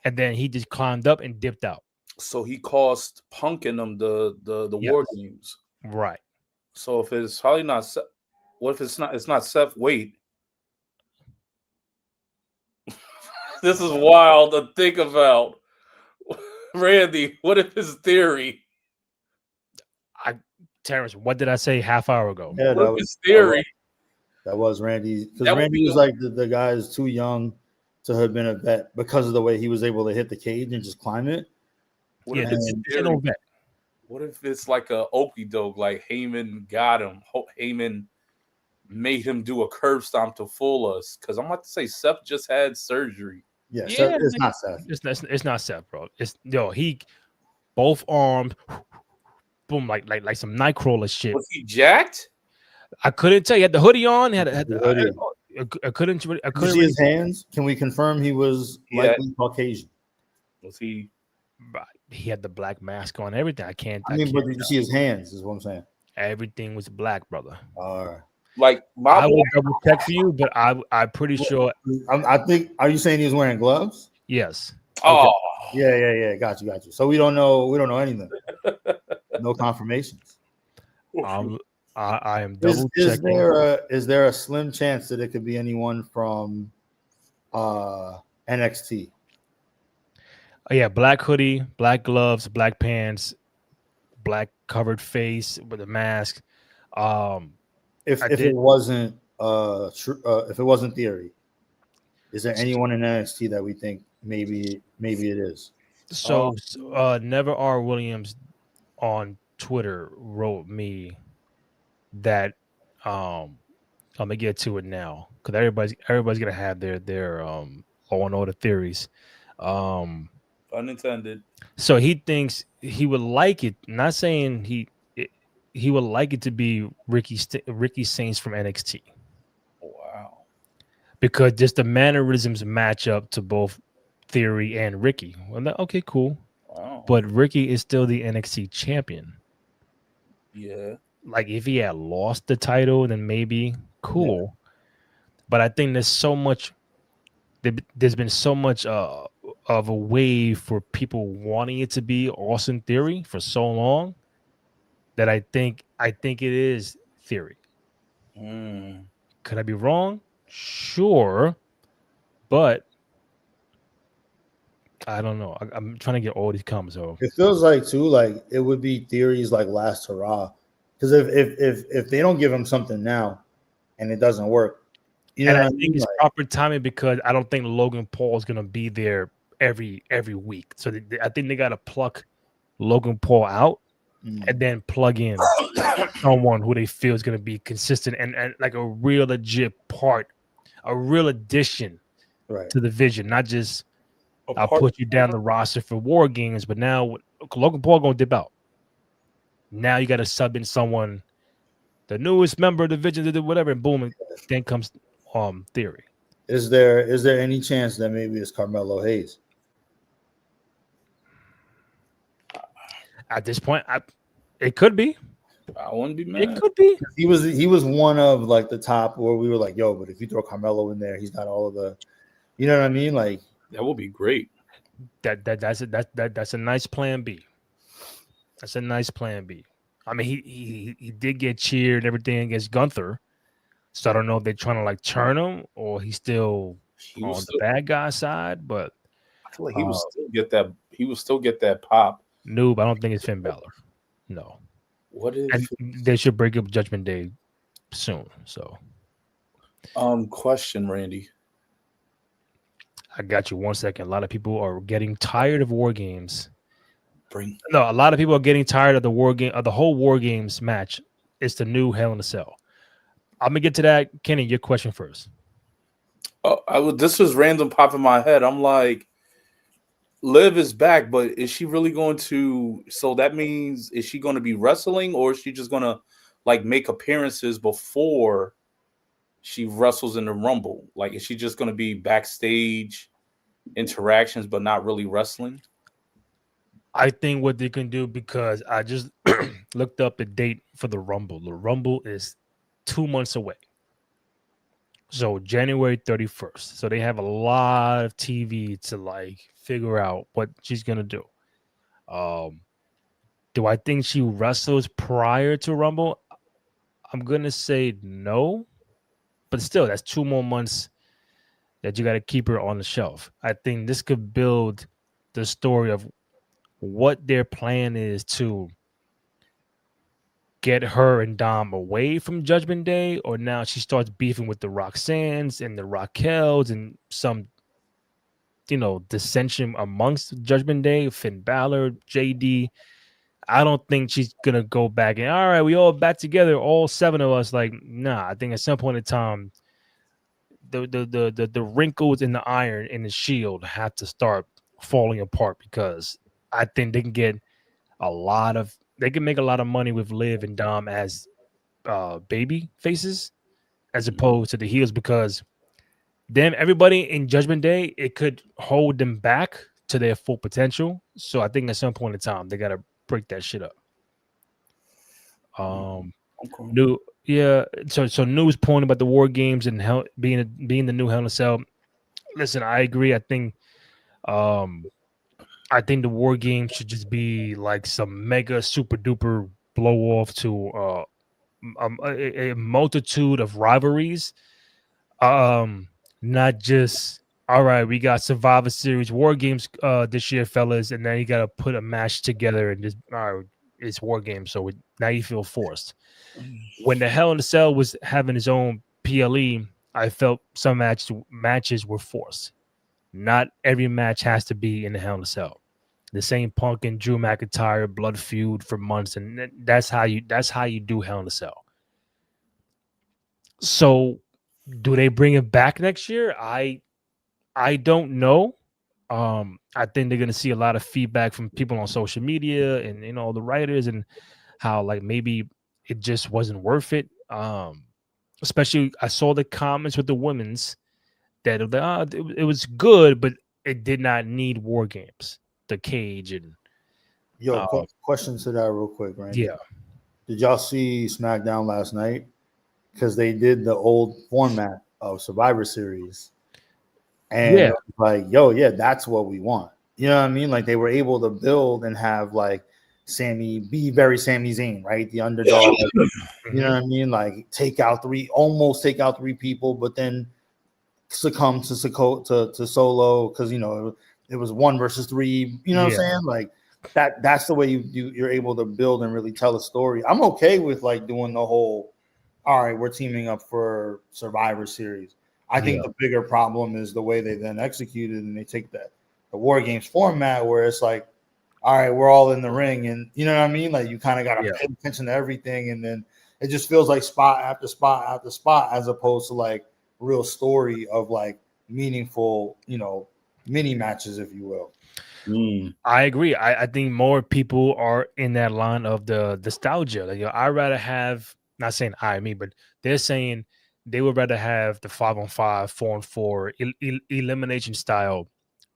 And then he just climbed up and dipped out. So he cost Punk and them the WarGames. Right. So if it's probably not Seth, what if it's not Seth? Wait. This is wild to think about. Randy, what if his theory? Terrence, what did I say half hour ago? Yeah, what if his theory? That was Randy. Because Randy was like the guy is too young to have been a vet because of the way he was able to hit the cage and just climb it. What if it's like a okey doke, like Heyman got him. Heyman made him do a curb stomp to fool us. Because I'm about to say Seth just had surgery. Yeah, it's not Seth. It's not Seth, bro. It's he both armed, boom, like some Nightcrawler shit. Was he jacked? I couldn't tell. He had the hoodie on. He had the hoodie. I couldn't see his hands. Can we confirm he was likely Caucasian? Was he? He had the black mask on. Everything. I can't. But did you see his hands? Is what I'm saying. Everything was black, brother. All right. Like I will double check for you, but I'm pretty sure. I think. Are you saying he was wearing gloves? Yes. Oh. Okay. Yeah. Got you. So we don't know anything. No confirmations. I am double checking. Is there a slim chance that it could be anyone from NXT? Yeah, black hoodie, black gloves, black pants, black covered face with a mask. If it wasn't Theory, is there anyone in NXT that we think maybe it is? So Never R. Williams on Twitter wrote me that I'm gonna get to it now because everybody's gonna have their on all the theories. Unintended. So he thinks he would like it. Not saying he would like it to be Ricky Saints from NXT. Wow. Because just the mannerisms match up to both Theory and Ricky. Well, okay, cool. Wow. But Ricky is still the NXT champion. Yeah. Like if he had lost the title, then maybe cool. Yeah. But I think there's been so much of a wave for people wanting it to be Austin Theory for so long that I think it is Theory. Could I be wrong? Sure. but I don't know. I'm trying to get all these comments. So it feels like too, like it would be theories like last hurrah. Because if they don't give him something now and it doesn't work, you know and I what I think mean? it's Like, proper timing because I don't think Logan Paul is gonna be there every week. So I think they gotta pluck Logan Paul out and then plug in someone who they feel is gonna be consistent and like a real legit part, a real addition right. to the vision, not just I'll part put you down the roster for war games, but now Logan Paul gonna dip out. Now you got to sub in someone, the newest member of the Vision, whatever, and boom, and then comes Theory. Is there any chance that maybe it's Carmelo Hayes? At this point, it could be. I wouldn't be mad. It could be. He was one of like the top where we were like, yo, but if you throw Carmelo in there, he's got all of the, you know what I mean? Like that would be great. That's a nice plan B. That's a nice plan B. I mean, he did get cheered and everything against Gunther, so I don't know if they're trying to like turn him or he's still on the bad guy side. But I feel like he would still get that. He would still get that pop. Noob, I don't think it's Finn Balor. No. What if and they should break up Judgment Day soon? So, question, Randy. I got you 1 second. A lot of people are getting tired of war games. No, a lot of people are getting tired of the war game of the whole war games match. It's the new Hell in a Cell. I'm gonna get to that. Kenny, your question first. Oh, this was random pop in my head. I'm like, Liv is back, but is she really going to? So that means is she going to be wrestling, or is she just going to like make appearances before she wrestles in the Rumble? Like, is she just going to be backstage interactions, but not really wrestling? I think what they can do, because I just looked up the date for the Rumble. The Rumble is 2 months away. So January 31st. So they have a lot of TV to like figure out what she's gonna do. Do I think she wrestles prior to Rumble? I'm gonna say no, but still, that's 2 more months that you got to keep her on the shelf. I think this could build the story of what their plan is to get her and Dom away from Judgment Day, or now she starts beefing with the Roxannes and the Raquels and some, dissension amongst Judgment Day, Finn Balor, JD. I don't think she's gonna go back and all right, we all back together, all 7 of us. Like, nah, I think at some point in time, the wrinkles in the iron in the Shield have to start falling apart, because I think they can make a lot of money with Liv and Dom as baby faces as opposed to the heels, because then everybody in Judgment Day, it could hold them back to their full potential. So I think at some point in time they gotta break that shit up. New, yeah. So news point about the war games and hell being the new Hell in a Cell. Listen, I agree. I think the war game should just be like some mega super duper blow off to a multitude of rivalries. Not just all right, we got Survivor Series war games this year, fellas, and then you got to put a match together and just all right, it's war games. So now you feel forced. When the Hell in a Cell was having his own PLE, I felt some matches were forced. Not every match has to be in the Hell in a Cell. The same Punk and Drew McIntyre blood feud for months, and that's how you do Hell in a Cell. So, do they bring it back next year? I don't know. I think they're gonna see a lot of feedback from people on social media and the writers, and how like maybe it just wasn't worth it. Especially I saw the comments with the women's that it was good, but it did not need war games. The cage and question to that real quick, Randy. Yeah. Did y'all see SmackDown last night? Because they did the old format of Survivor Series. And like, that's what we want. You know what I mean? Like they were able to build and have like Sammy be very Sami Zayn, right? The underdog. You know what I mean? Like almost take out three people, but then succumb to Solo because it was 1 versus 3. You know what I'm saying? Like that's the way you're able to build and really tell a story. I'm okay with like doing the whole. All right, we're teaming up for Survivor Series. I think the bigger problem is the way they then executed and they take the War Games format where it's like, all right, we're all in the ring, and you know what I mean? Like you kind of got to pay attention to everything, and then it just feels like spot after spot after spot, as opposed to like real story of like meaningful, mini matches, if you will. I agree. I think more people are in that line of the nostalgia. Like, I'd rather have, not saying me, but they're saying they would rather have the 5-on-5, 4-on-4 elimination style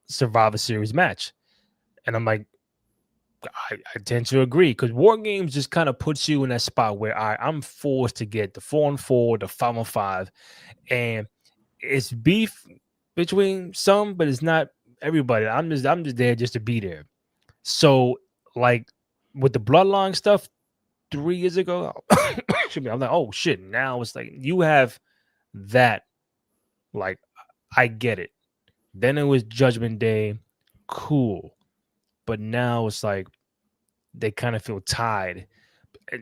Survivor Series match. And I'm like, I tend to agree because War Games just kind of puts you in that spot where I'm forced to get the 4-on-4, the 5-on-5, and it's beef between some, but it's not everybody. I'm just there just to be there. So like with the bloodline stuff 3 years ago, I'm like, oh shit. Now it's like you have that. Like, I get it. Then it was Judgment Day, cool. But now it's like they kind of feel tied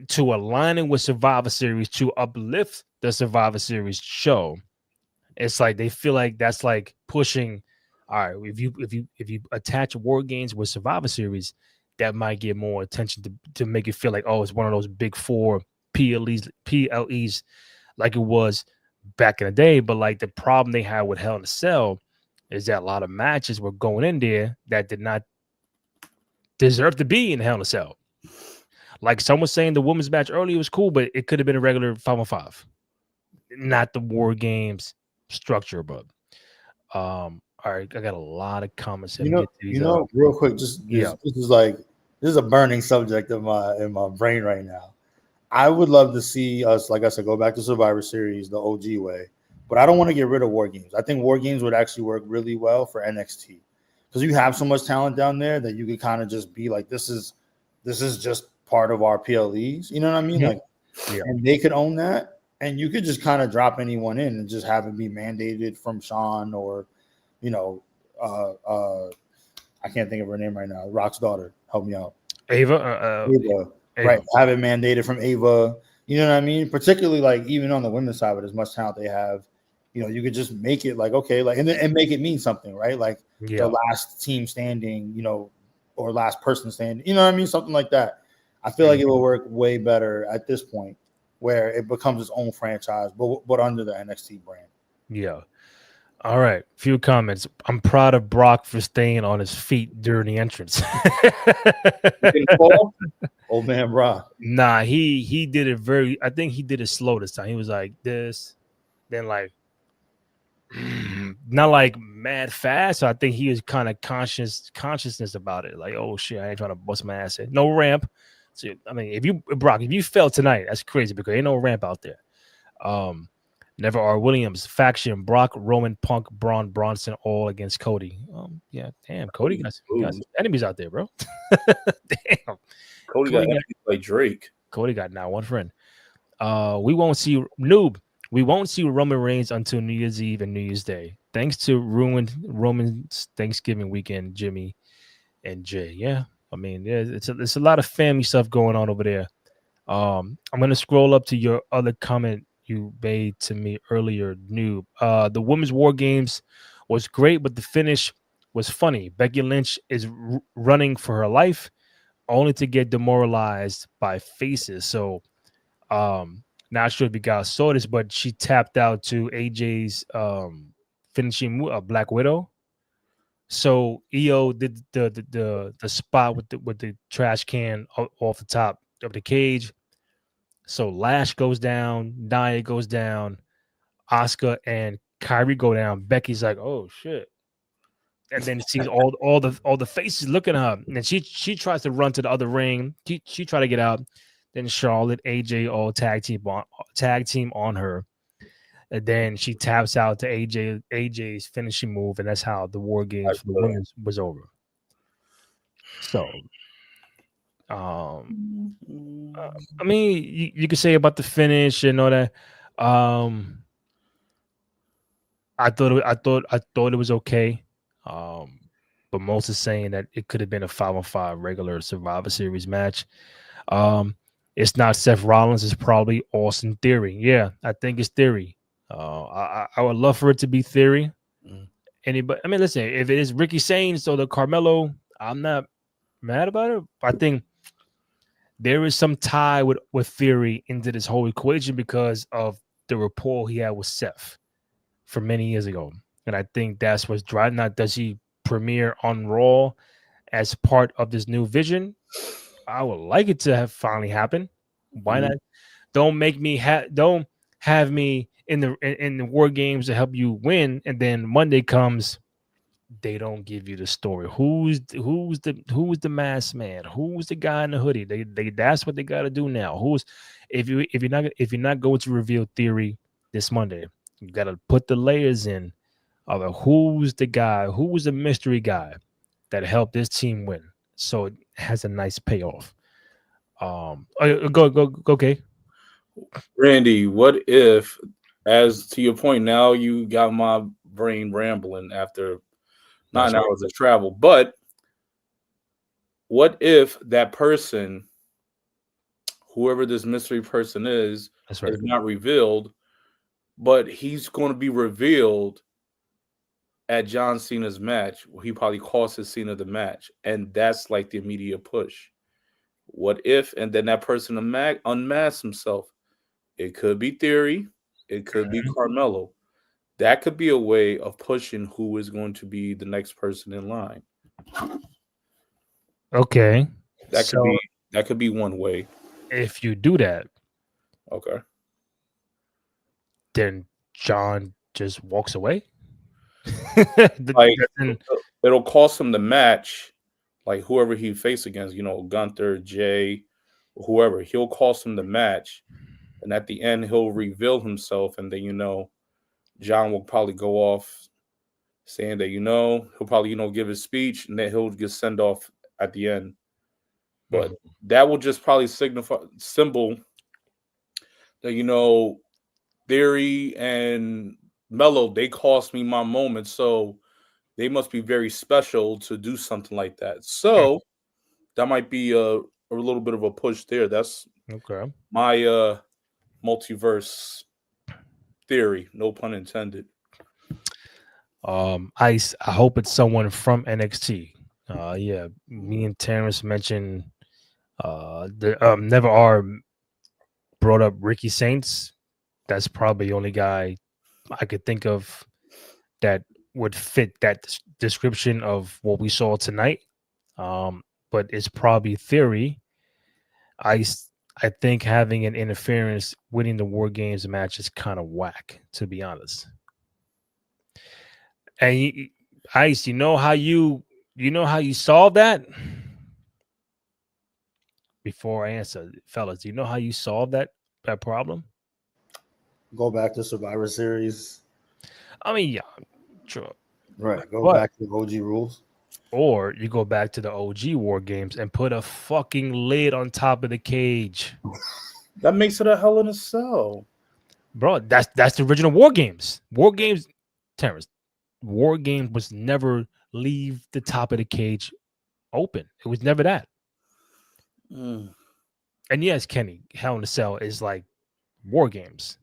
to aligning with Survivor Series to uplift the Survivor Series show. It's like they feel like that's like pushing. All right, if you attach War Games with Survivor Series, that might get more attention to make it feel like, oh, it's one of those big 4 PLEs like it was back in the day. But like the problem they had with Hell in a Cell is that a lot of matches were going in there that did not deserve to be in Hell in a Cell. Like someone was saying the women's match earlier was cool, but it could have been a regular 5-on-5, not the War Games structure. But all right, I got a lot of comments. Real quick, this is a burning subject in my brain right now. I would love to see us, like I said, go back to Survivor Series the OG way, but I don't want to get rid of War Games. I think War Games would actually work really well for NXT because you have so much talent down there that you could kind of just be like, this is just part of our PLEs. You know what I mean? Like, and they could own that, and you could just kind of drop anyone in and just have it be mandated from Sean or, I can't think of her name right now. Rock's daughter, help me out. Ava. Right, have it mandated from Ava. You know what I mean? Particularly like even on the women's side, with as much talent they have, you could just make it like okay, like and make it mean something, right? Like the last team standing, or last person standing. You know what I mean? Something like that. I feel like it will work way better at this point, where it becomes its own franchise, but under the NXT brand. Yeah. All right, few comments. I'm proud of Brock for staying on his feet during the entrance. Old man Brock. Nah, he did it I think he did it slow this time. He was like this, then like not like mad fast. So I think he was kind of consciousness about it. Like, oh shit, I ain't trying to bust my ass in. No ramp. So I mean, if you fell tonight, that's crazy because ain't no ramp out there. Never R. Williams faction, Brock, Roman, Punk, Braun, Bronson, all against Cody. Yeah, damn, Cody got some enemies out there, bro. Damn, Cody got enemies like Drake. Cody got now one friend. We won't see Roman Reigns until New Year's Eve and New Year's Day, thanks to ruined Roman's Thanksgiving weekend. Jimmy and Jay. Yeah, I mean, it's a lot of family stuff going on over there. I'm gonna scroll up to your other comment you made to me earlier, Noob. The women's War Games was great, but the finish was funny. Becky Lynch is running for her life, only to get demoralized by faces. So, not sure if you guys saw this, but she tapped out to AJ's finishing Black Widow. So EO did the spot with the trash can off the top of the cage. So Lash goes down, Nia goes down, Asuka and Kyrie go down. Becky's like, oh shit. And then sees all the faces looking at her. And then she tries to run to the other ring. She tried to get out. Then Charlotte, AJ all tag team on her. And then she taps out to AJ's finishing move, and that's how the War Games for the women was over. So I mean, you could say about the finish and all that. I thought it was okay. But most is saying that it could have been a 5-on-5 regular Survivor Series match. Um, it's not Seth Rollins. It's probably Austin Theory. Yeah, I think it's Theory. I would love for it to be Theory. Anybody? I mean, listen, if it is Ricky Sainz or the Carmelo, I'm not mad about it. I think there is some tie with Theory into this whole equation because of the rapport he had with Seth from many years ago. And I think that's what's driving. Not does he premiere on Raw as part of this new vision? I would like it to have finally happened. Why not? Don't make me don't have me in the war games to help you win, and then Monday comes, they don't give you the story. Who's the masked man? Who's the guy in the hoodie? They that's what they got to do now. Who's if you're not going to reveal Theory this Monday, you got to put the layers in of who's the guy, who was the mystery guy that helped this team win. So it has a nice payoff. Go okay. Randy, what if, as to your point, now you got my brain rambling after 9 hours of travel, but what if that person, whoever this mystery person is not revealed, but he's going to be revealed at John Cena's match, where he probably costs Cena the match, and that's like the immediate push. What if, and then that person unmasks himself? It could be Theory, it could be Carmelo. That could be a way of pushing who is going to be the next person in line. Okay. That could be one way. If you do that, okay, then John just walks away. Like it'll cost him the match, like whoever he face against, Gunther, Jay, whoever, he'll cost him the match, and at the end he'll reveal himself, and then John will probably go off saying that he'll probably give his speech, and then he'll get sent off at the end. But that will just probably symbol that Theory and Mello, they cost me my moment, so they must be very special to do something like that. So that might be a little bit of a push there. That's okay. My multiverse theory, no pun intended. I hope it's someone from NXT. Yeah, me and Terrence mentioned the Never Are brought up Ricky Saints. That's probably the only guy I could think of that would fit that description of what we saw tonight. But it's probably Theory. I think having an interference winning the War Games match is kind of whack, to be honest. And Ice, you know how you solve that? Before I answer, fellas, do you know how you solve that problem? Go back to Survivor Series. I mean, yeah, sure. Right. Go back to the OG rules. Or you go back to the OG War Games and put a fucking lid on top of the cage. That makes it a Hell in a Cell. Bro, that's the original War Games. War Games, Terrence, War Games was never leave the top of the cage open. It was never that. And yes, Kenny, Hell in a Cell is like War Games.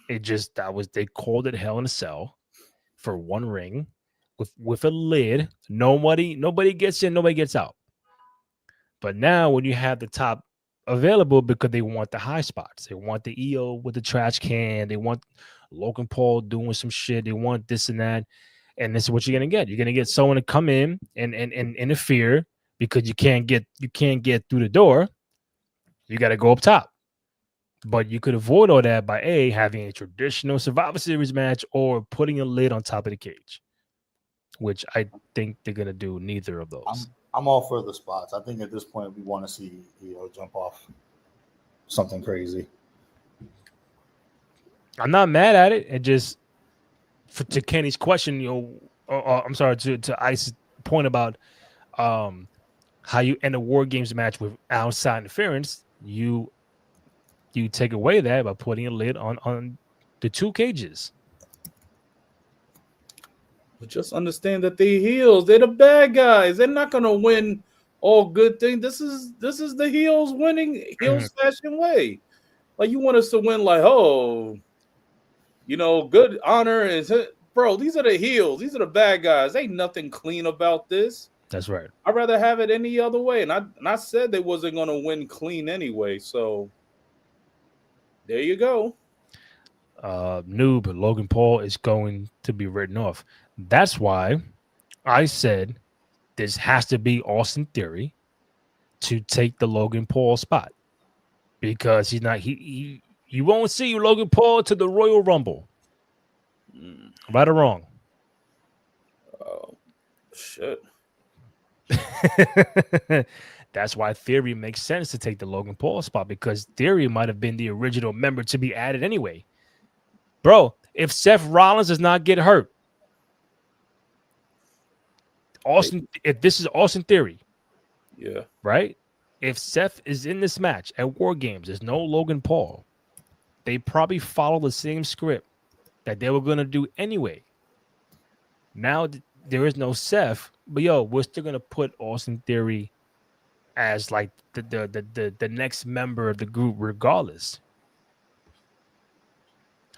It just they called it Hell in a Cell for one ring with a lid. Nobody gets in, nobody gets out. But now when you have the top available, because they want the high spots, they want the EO with the trash can, they want Logan Paul doing some shit, they want this and that, and this is what you're gonna get. You're gonna get someone to come in and interfere because you can't get through the door. You got to go up top. But you could avoid all that by having a traditional Survivor Series match or putting a lid on top of the cage, which I think they're gonna do neither of those. I'm all for the spots. I think at this point we want to see jump off something crazy. I'm not mad at it. It just to Kenny's question, I'm sorry, to Ice's point about how you end a War Games match with outside interference. You take away that by putting a lid on the two cages. But just understand that they're heels. They're the bad guys. They're not gonna win all good things. This is the heels winning heels fashion way. Like you want us to win, like, oh, good honor is bro. These are the heels. These are the bad guys. Ain't nothing clean about this. That's right. I'd rather have it any other way. And I said they wasn't gonna win clean anyway. So there you go. Noob Logan Paul is going to be written off. That's why I said this has to be Austin Theory to take the Logan Paul spot because he's not. He you won't see Logan Paul to the Royal Rumble. Right or wrong? Shit. That's why Theory makes sense to take the Logan Paul spot because Theory might have been the original member to be added anyway. Bro, if Seth Rollins does not get hurt, if this is Austin Theory, yeah, right? If Seth is in this match at WarGames, there's no Logan Paul. They probably follow the same script that they were going to do anyway. Now there is no Seth, but we're still going to put Austin Theory as like the next member of the group regardless.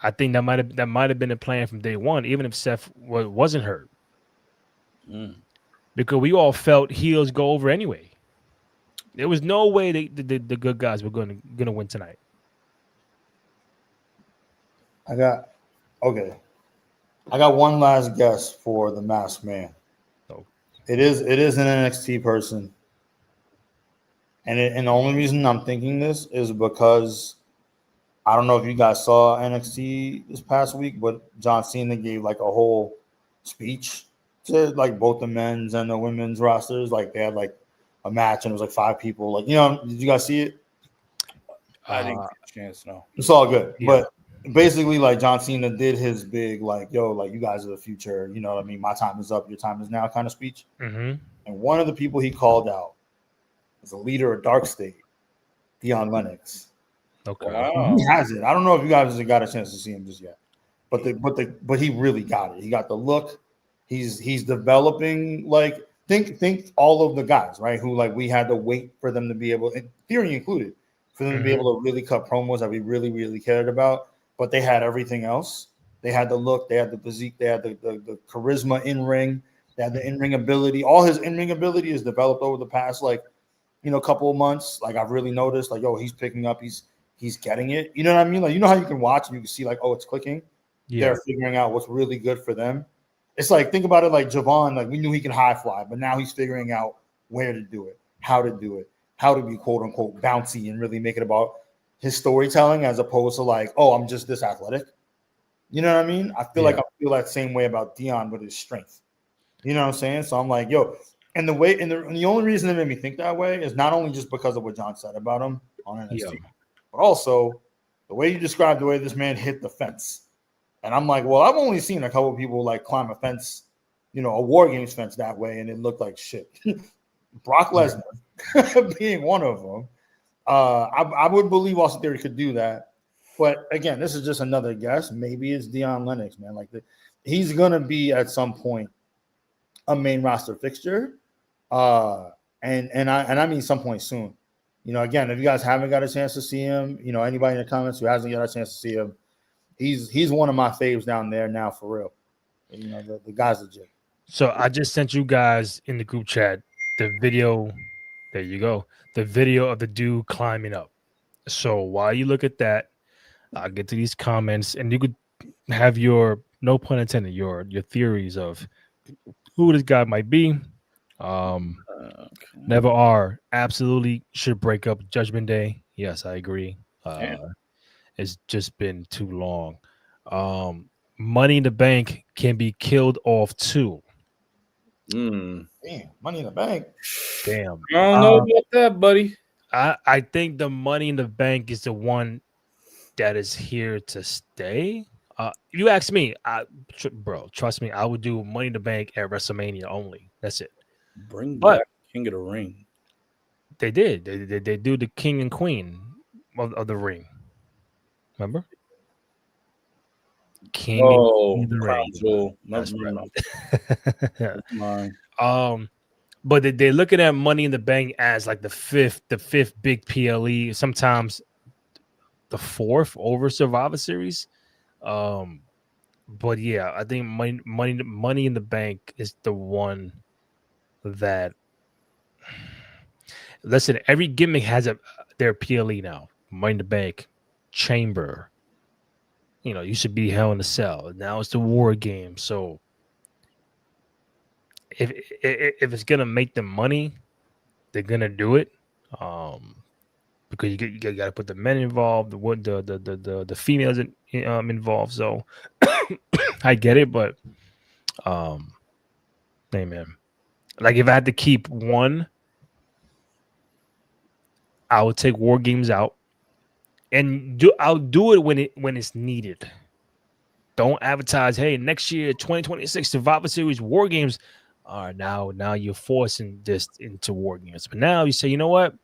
I think that might have been a plan from day one, even if Seth wasn't hurt. Because we all felt heels go over anyway. There was no way the good guys were gonna win tonight. I got one last guess for the Masked Man. Oh. It is an NXT person, and the only reason I'm thinking this is because I don't know if you guys saw NXT this past week, but John Cena gave like a whole speech to like both the men's and the women's rosters. Like they had like a match and it was like 5 people. Like, did you guys see it? I didn't get a chance. No, it's all good. Yeah. But basically, like John Cena did his big like, yo, like you guys are the future. You know what I mean? My time is up. Your time is now kind of speech. Mm-hmm. And one of the people he called out is a leader of Dark State, Dion Lennox. Okay. Wow. He has it. I don't know if you guys have got a chance to see him just yet, but he really got it. He got the look. He's developing like think all of the guys, right? Who like we had to wait for them to be able, and Theory included, for them to be able to really cut promos that we really, really cared about. But they had everything else. They had the look, they had the physique, they had the charisma in ring, they had the in-ring ability. All his in-ring ability is developed over the past couple of months. Like I've really noticed, like, he's picking up, he's getting it. You know what I mean? Like, how you can watch and you can see like, it's clicking. Yeah. They're figuring out what's really good for them. It's like, think about it like Javon, like we knew he can high fly, but now he's figuring out where to do it, how to do it, how to be quote unquote bouncy and really make it about his storytelling as opposed to like, I'm just this athletic. You know what I mean? I feel like I feel that same way about Dion with his strength. You know what I'm saying? So I'm like, and the only reason that made me think that way is not only just because of what John said about him on NXT, but also the way you described the way this man hit the fence. And I'm like, well, I've only seen a couple of people like climb a fence, a WarGames fence that way, and it looked like shit. Brock Lesnar being one of them. I would believe Austin Theory could do that. But again, this is just another guess. Maybe it's Dion Lennox, man. Like he's gonna be at some point a main roster fixture. And I mean some point soon. Again, if you guys haven't got a chance to see him, anybody in the comments who hasn't got a chance to see him, he's one of my faves down there now for real. The guy's legit. So I just sent you guys in the group chat the video. There you go. The video of the dude climbing up. So while you look at that, I'll get to these comments and you could have your, no pun intended, your theories of who this guy might be. Never are. Absolutely should break up Judgment Day. Yes, I agree. It's just been too long. Money in the Bank can be killed off too. Damn, Money in the Bank. Damn. I don't know about that, buddy. I think the Money in the Bank is the one that is here to stay. If you ask me, bro, trust me, I would do Money in the Bank at WrestleMania only. That's it. Bring back King of the Ring. They did. They do the King and Queen of the Ring. Remember? Can't Oh, the Crown ring. Jewel. No, That's no, no. right. Mine. But they're looking at Money in the Bank as like the fifth big PLE. Sometimes the fourth over Survivor Series. But yeah, I think Money in the Bank is the one that. Listen, every gimmick has their PLE now. Money in the Bank, Chamber. You should be Hell in a Cell. Now it's the War Game. So if it's gonna make them money, they're gonna do it. Because you got to put the men involved, the females involved. So I get it, but hey man, like if I had to keep one, I would take War Games out, and I'll do it when it's needed. Don't advertise, hey, next year 2026 Survivor Series War Games. All right, now you're forcing this into War Games, but now you say, you know what?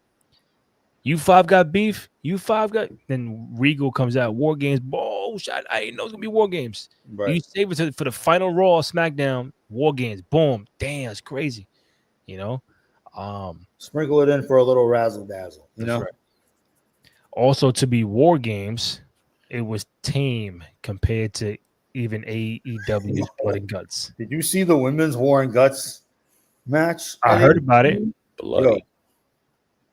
You five got beef. You five got. Then Regal comes out. War Games. Bullshit. I didn't know it's gonna be War Games. Right. You save it for the final Raw, SmackDown, War Games. Boom. Damn, it's crazy. Sprinkle it in for a little razzle dazzle. You know. Right. Also, to be War Games, it was tame compared to even AEW's Blood and Guts. Did you see the women's War and Guts match? I heard about it. Bloody. Yo,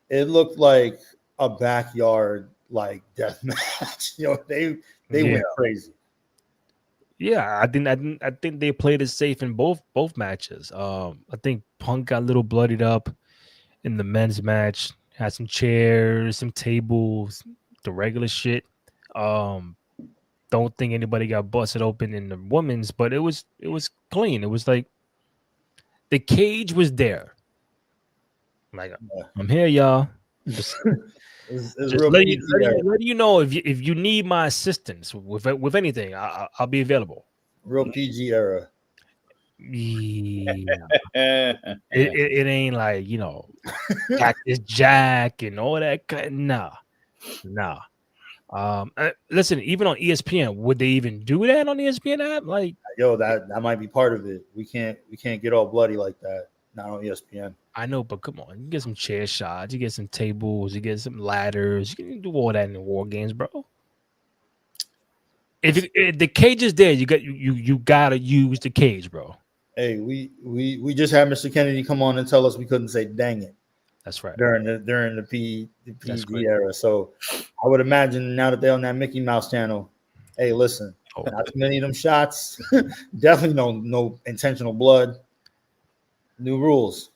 it looked like a backyard death match. They went crazy. Yeah, I think they played it safe in both matches. I think Punk got a little bloodied up in the men's match. Had some chairs, some tables, the regular shit. Don't think anybody got busted open in the women's, but it was clean. It was like the cage was there. Like, I'm here, y'all. Just let you know if you need my assistance with anything, I'll be available. Real PG era. Yeah. it ain't like Cactus Jack and all that. Nah. Listen, even on ESPN, would they even do that on ESPN app? Like, yo, that might be part of it. We can't get all bloody like that. Not on ESPN. I know, but come on, you get some chair shots, you get some tables, you get some ladders, you can do all that in the War Games, bro. If the cage is there, you gotta use the cage, bro. Hey, we just had Mr. Kennedy come on and tell us we couldn't say "dang it." That's right. During the PG era, so I would imagine now that they're on that Mickey Mouse channel, hey, listen, not too many of them shots. Definitely no intentional blood. New rules.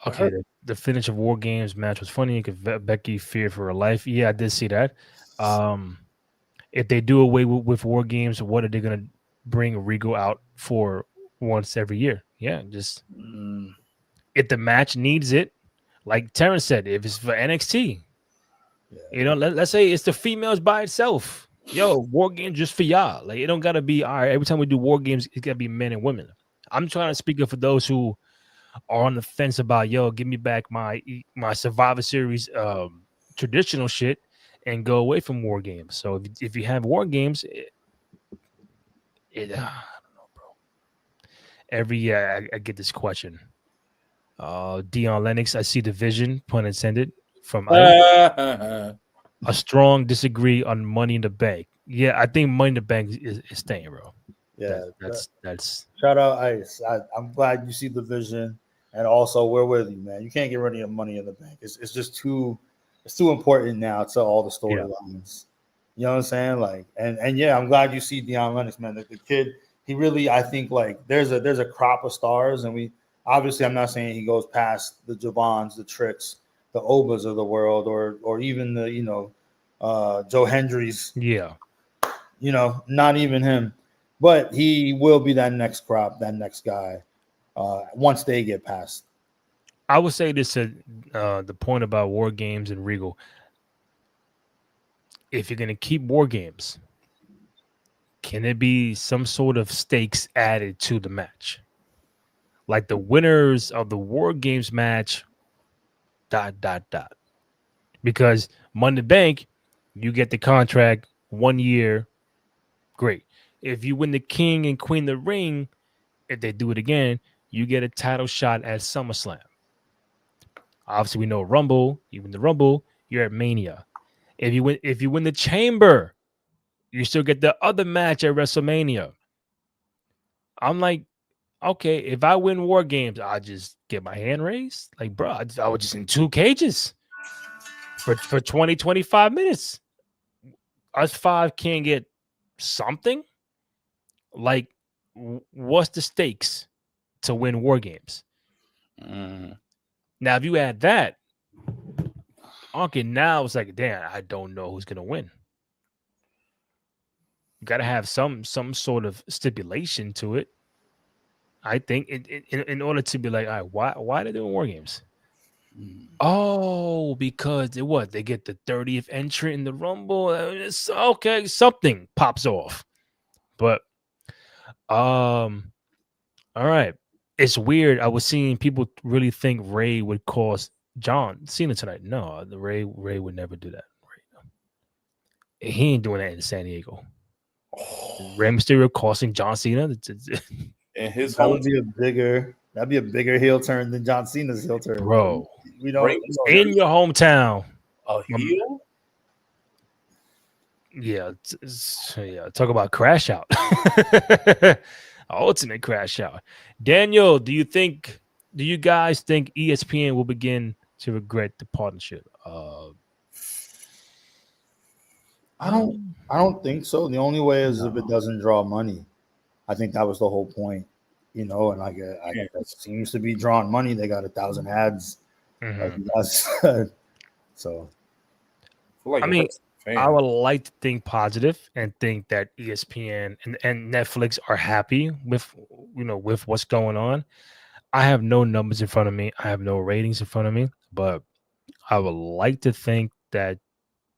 Okay, the finish of War Games match was funny because Becky feared for her life. Yeah, I did see that. If they do away with War Games, what are they gonna bring Regal out for once every year? Yeah, just if the match needs it, like Terrence said, if it's for NXT, let's say it's the females by itself. Yo, War Games just for y'all. Like, it don't gotta be all right. Every time we do War Games, it's gotta be men and women. I'm trying to speak up for those who are on the fence about, yo, give me back my Survivor Series traditional shit and go away from War Games. So if you have War Games, I don't know, bro. Every year I get this question. Dion Lennox, I see the vision, pun intended, from a strong disagree on Money in the Bank. Yeah, I think Money in the Bank is staying, bro. Yeah, that's shout out Ice. I'm glad you see the vision, and also we're with you, man. You can't get rid of your Money in the Bank. It's just too important now to all the storylines. You know what I'm saying? Like, and yeah, I'm glad you see Dion Lennox, man. The kid, he really, I think, like there's a crop of stars, and we obviously, I'm not saying he goes past the Javons, the Tricks, the Obas of the world, or even the Joe Hendry's. Yeah, not even him. But he will be that next crop, that next guy, once they get past. I would say this at the point about War Games and Regal. If you're going to keep War Games, can there be some sort of stakes added to the match? Like the winners of the War Games match, ... Because Money in the Bank, you get the contract 1 year, Great. If you win the King and Queen of the Ring, if they do it again, you get a title shot at SummerSlam. Obviously, we know Rumble. You win the Rumble, you're at Mania. If you win the Chamber, you still get the other match at WrestleMania. I'm like, okay, if I win WarGames, I just get my hand raised. Like, bro, I was just in 2 cages for 20, 25 minutes. Us 5 can't get something. Like, what's the stakes to win WarGames? Now, if you add that, okay, now it's like, damn, I don't know who's gonna win. You got to have some sort of stipulation to it. I think in order to be like, all right, why are they doing WarGames? Oh, because they get the 30th entry in the Rumble. It's okay, something pops off. But all right. It's weird. I was seeing people really think Ray would cause John Cena tonight. No, the Ray would never do that. He ain't doing that in San Diego. Rey Mysterio costing John Cena. And his that'd be a bigger heel turn than John Cena's heel turn, bro. We don't in your hometown. A heel? Yeah, talk about crash out. Ultimate crash out. Daniel, do you guys think ESPN will begin to regret the partnership? I don't think so. The only way is if it doesn't draw money. I think that was the whole point, and like that seems to be drawing money. They got 1,000 ads, so. I mean, I would like to think positive and think that ESPN and Netflix are happy with with what's going on. I have no numbers in front of me. I have no ratings in front of me, but I would like to think that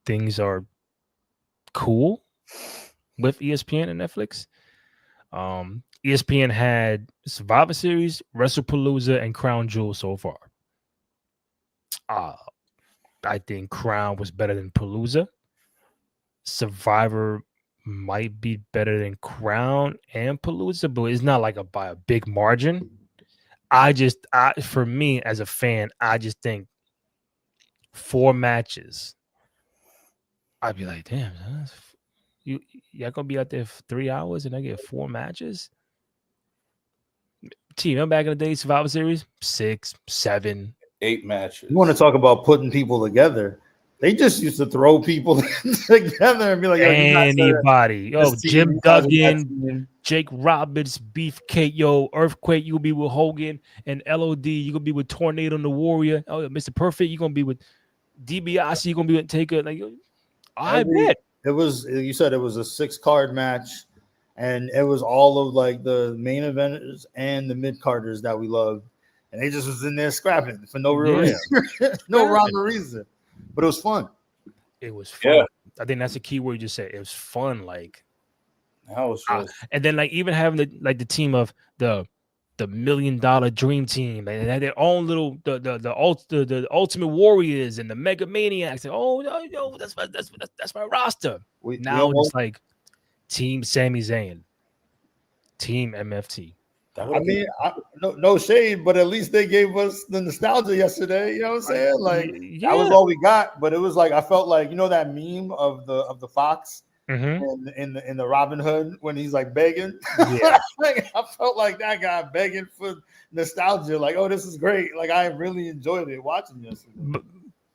things are cool with ESPN and Netflix. ESPN had Survivor Series, WrestlePalooza, and Crown Jewel so far. I think Crown was better than Palooza. Survivor might be better than Crown and Palooza, but it's not like by a big margin. For me as a fan, I just think 4 matches. I'd be like, damn, y'all gonna be out there for 3 hours and I get 4 matches? Remember back in the day, Survivor Series, 6, 7, 8 matches. You want to talk about putting people together? They just used to throw people together and be like, anybody. Jim Duggan, Jake Roberts, Beefcake, Earthquake, you'll be with Hogan, and LOD, you're gonna be with Tornado and the Warrior. Oh, Mr. Perfect, you're gonna be with DiBiase, you're gonna be with Taker. Like, I bet. It was, you said it was a 6-card match, and it was all of like the main eventers and the mid-carders that we love. And they just was in there scrapping for no real reason. No rhyme or reason. But it was fun. It was fun. Yeah. I think that's the key word you just said. It was fun. Like, that was and then like even having the team of the $1 million dream team. They had their own little the Ultimate Warriors and the Mega Maniacs. And, that's my roster. Now it's like Team Sami Zayn, Team MFT. I mean, no shade, but at least they gave us the nostalgia yesterday. You know what I'm saying? Like that was all we got. But it was like I felt like that meme of the fox in the Robin Hood when he's like begging. Yeah. I felt like that guy begging for nostalgia. Like, oh, this is great. Like I really enjoyed it watching yesterday. But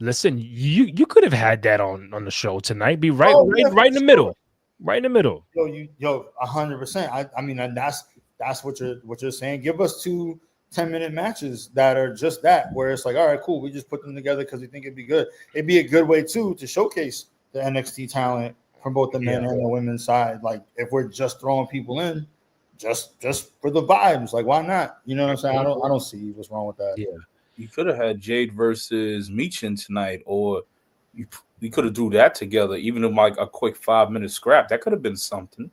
listen, you could have had that on the show tonight. Be right in the middle. Right in the middle. 100%. I mean, and that's what you're saying. Give us 2 10-minute matches that are just that, where it's like, all right, cool. We just put them together because we think it'd be good. It'd be a good way too to showcase the NXT talent from both the men and the women's side. Like if we're just throwing people in, just for the vibes, like why not? You know what I'm saying? I don't see what's wrong with that. Yeah, you could have had Jade versus Michin tonight, or we could have do that together, even in like a quick 5-minute scrap. That could have been something.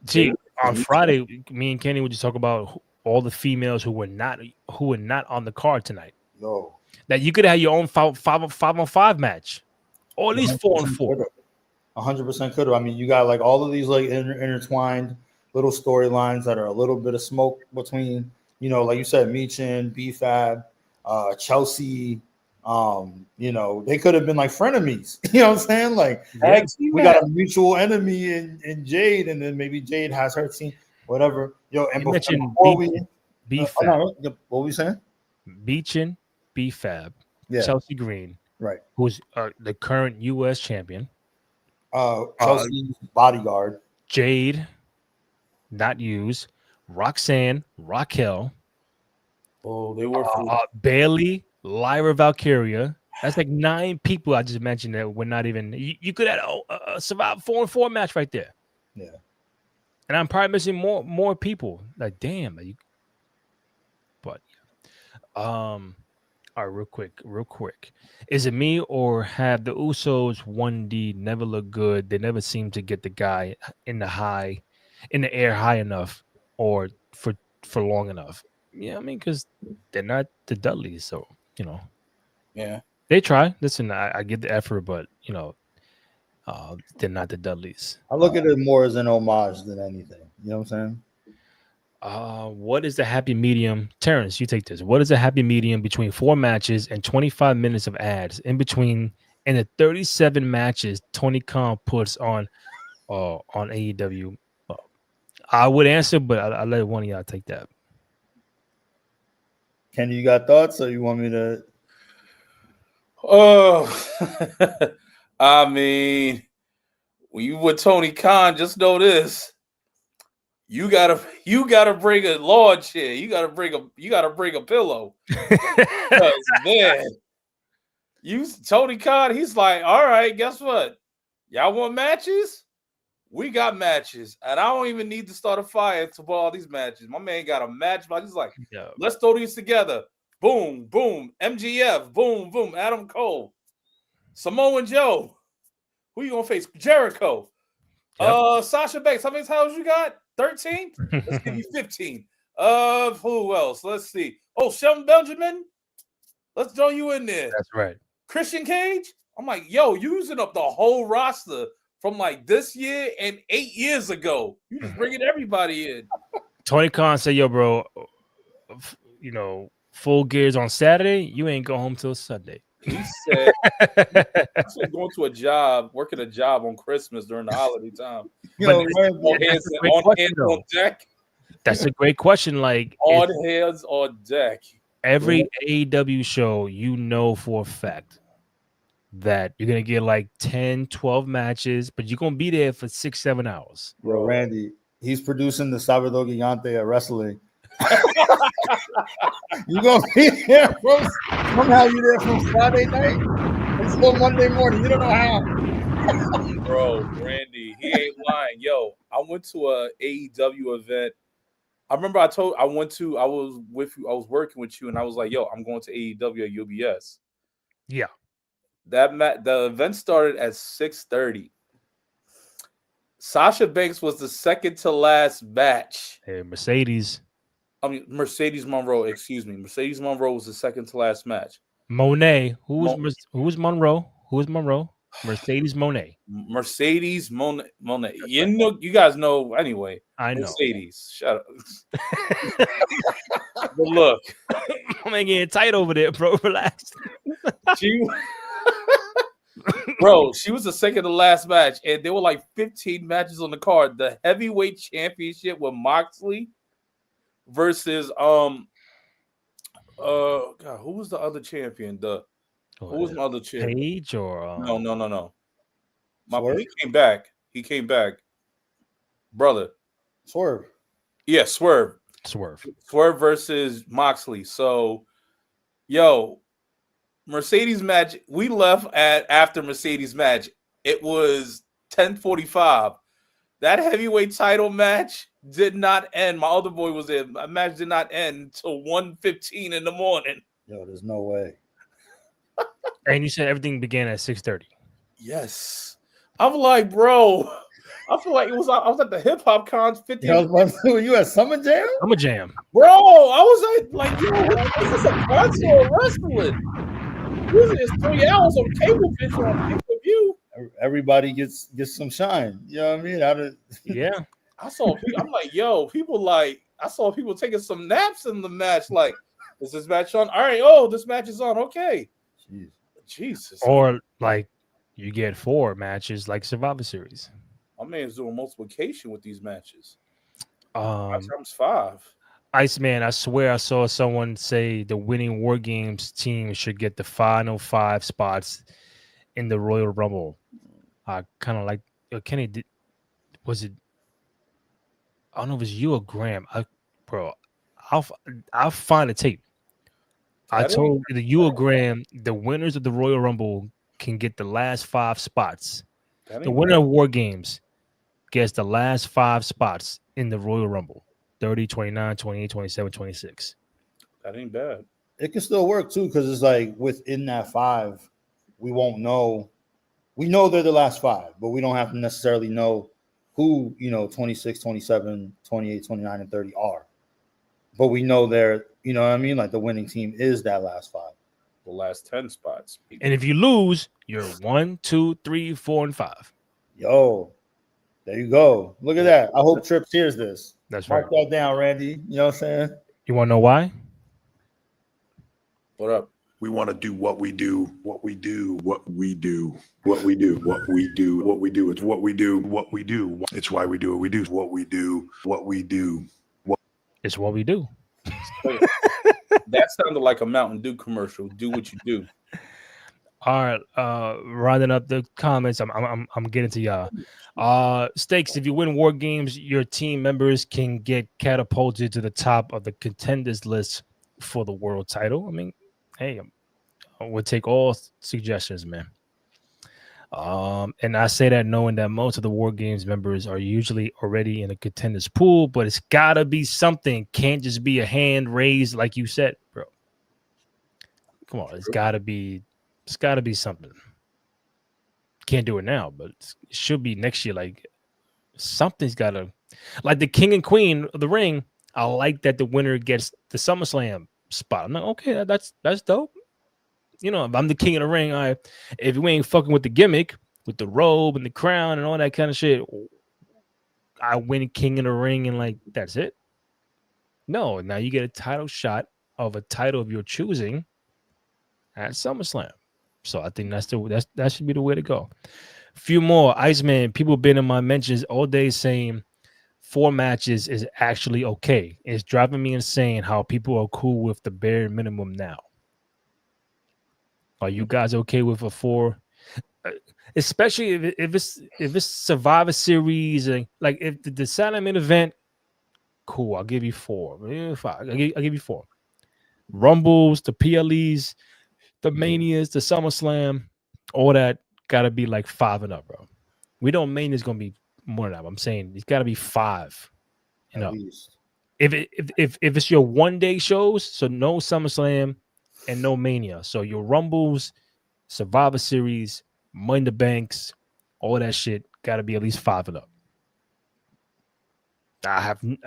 Gee, on Friday, me and Kenny would just talk about all the females who were not on the card tonight. That you could have your own 5-on-5 match, or at least 4-on-4. 100% could have. I mean, you got like all of these like intertwined little storylines that are a little bit of smoke between, like you said, Meechin, BFAB, Chelsea. They could have been like frenemies. You know what I'm saying? Like, we got a mutual enemy in Jade, and then maybe Jade has her team, whatever. And before BFAB. what were we saying? Meechin, BFAB, Chelsea Green, right? Who's the current U.S. champion? Chelsea's bodyguard, Jade, not used. Roxanne, Raquel. Oh, they were Bailey, Lyra Valkyria. That's like 9 people I just mentioned that were not even. You could have a survive 4-4 match right there. Yeah, and I'm probably missing more people. Like, damn. But all right, real quick. Is it me or have the Usos 1D never look good? They never seem to get the guy in the air high enough or for long enough. Yeah, I mean, because they're not the Dudleys, so yeah, they try. Listen, I get the effort, but they're not the Dudleys. I look at it more as an homage than anything. You know what I'm saying? What is the happy medium? Terrence, you take this. What is the happy medium between 4 matches and 25 minutes of ads in between and the 37 matches Tony Khan puts on AEW? I would answer, but I'll let one of y'all take that. Kenny, you got thoughts, or you want me to? Oh, I mean, when you with Tony Khan, just know this: you gotta bring a lawn chair. You gotta bring a pillow. Man, Tony Khan, he's like, all right, guess what? Y'all want matches? We got matches, and I don't even need to start a fire to put all these matches. My man got a match, but he's like, let's throw these together. Boom, boom. MGF, boom, boom. Adam Cole, Samoa Joe. Who you gonna face? Jericho. Yep. Sasha Banks. How many titles you got? 13? Let's give you 15. Who else? Let's see. Oh, Shelton Benjamin. Let's throw you in there. That's right. Christian Cage. I'm like, yo, using up the whole roster from like this year and 8 years ago. You just bringing everybody in. Tony Khan said, yo, bro, full gears on Saturday, you ain't go home till Sunday. He said, going to working a job on Christmas during the holiday time. On deck. That's a great question. Like, on hands on deck. Every AEW show, for a fact that you're going to get like 10, 12 matches, but you're going to be there for 6-7 hours. Bro, Randy, he's producing the Sábado Gigante of wrestling. You're going to be there somehow you're there from Friday night until Monday morning. You don't know how. Bro, Randy, he ain't lying. Yo, I went to a AEW event. I remember I was with you, I was working with you, and I was like, yo, I'm going to AEW at UBS. Yeah. The event started at 6:30. Sasha Banks was the second to last match. Hey, Mercedes Monroe, excuse me. Mercedes Monroe was the second to last match. Monet. Who's Monroe? Who's Monroe? Mercedes Monet. Mercedes Monet. You guys know anyway. I know. Mercedes. Shut up. But look. I'm getting tight over there, bro. Relax. Bro, she was the second to last match, and there were like 15 matches on the card. The heavyweight championship with Moxley versus God, who was the other champion? Who was my other champion? Page or no. He came back. Brother. Swerve. Yeah, Swerve. Swerve versus Moxley. So, yo, Mercedes match. We left after Mercedes match. It was 10:45. That heavyweight title match did not end. My other boy was there. My match did not end until 1:15 in the morning. Yo, there's no way. And you said everything began at 6:30. Yes. I'm like, bro. I feel like I was at the hip hop con 50. Were you at Summer Jam? Summer Jam. Bro, I was like, yo, is this a concert or wrestling? This is 3 hours of cable vision on pay-per-view. everybody gets some shine. You know what I mean? Yeah. I saw people. I'm like, yo, people like. I saw people taking some naps in the match. Like, is this match on? All right. Oh, this match is on. Okay. Jeez. Jesus. Or like you get 4 matches like Survivor Series. My man's doing multiplication with these matches. 5 times 5. Iceman, I swear I saw someone say the winning WarGames team should get the final 5 spots in the Royal Rumble. I kind of like Kenny. Was it? I don't know if it's you or Graham. I'll find a tape. I told either you or Graham the winners of the Royal Rumble can get the last 5 spots. The winner of WarGames gets the last 5 spots in the Royal Rumble. 30, 29, 28, 27, 26. That ain't bad. It can still work too, because it's like within that 5, we won't know. We know they're the last 5, but we don't have to necessarily know who, 26, 27, 28, 29, and 30 are. But we know they're, you know what I mean? Like the winning team is that last 5. The last 10 spots. And if you lose, you're 1, 2, 3, 4, and 5. Yo, there you go. Look at that. I hope Trips hears this. That's Mark right. that down, Randy. You know what I'm saying? You want to know why? What up? We want to do what we do, what we do, what we do, what we do, what we do, what we do. It's what we do, what we do. It's why we do what we do. What we do, what we do. It's what we do. That sounded like a Mountain Dew commercial. Do what you do. All right, rounding up the comments. I'm getting to y'all. Stakes. If you win WarGames, your team members can get catapulted to the top of the contenders list for the world title. I mean, hey, we'll take all suggestions, man. And I say that knowing that most of the WarGames members are usually already in a contenders pool, but it's gotta be something. Can't just be a hand raised like you said, bro. Come on, it's gotta be something. Can't do it now, but it should be next year. Like something's gotta, like the king and queen of the ring. I like that the winner gets the SummerSlam spot. I'm like, okay, that's dope. If I'm the king of the ring, if you ain't fucking with the gimmick, with the robe and the crown and all that kind of shit, I win king of the ring and like that's it. No, now you get a title shot of a title of your choosing at SummerSlam. So I think that should be the way to go. A few more. Iceman, people been in my mentions all day saying 4 matches is actually okay. It's driving me insane how people are cool with the bare minimum now. Are you guys okay with a 4? Especially if it's Survivor Series and like if the Saturday main event, cool. I'll give you 4. Maybe 5. I'll give you 4. Rumbles, the PLEs, the Manias, the SummerSlam, all that gotta be like 5 and up, bro. We don't mean it's gonna be more than that. I'm saying it's gotta be 5. At least. If it's your 1-day shows, so no SummerSlam and no Mania. So your Rumbles, Survivor Series, Money in the Banks, all that shit got to be at least 5 and up.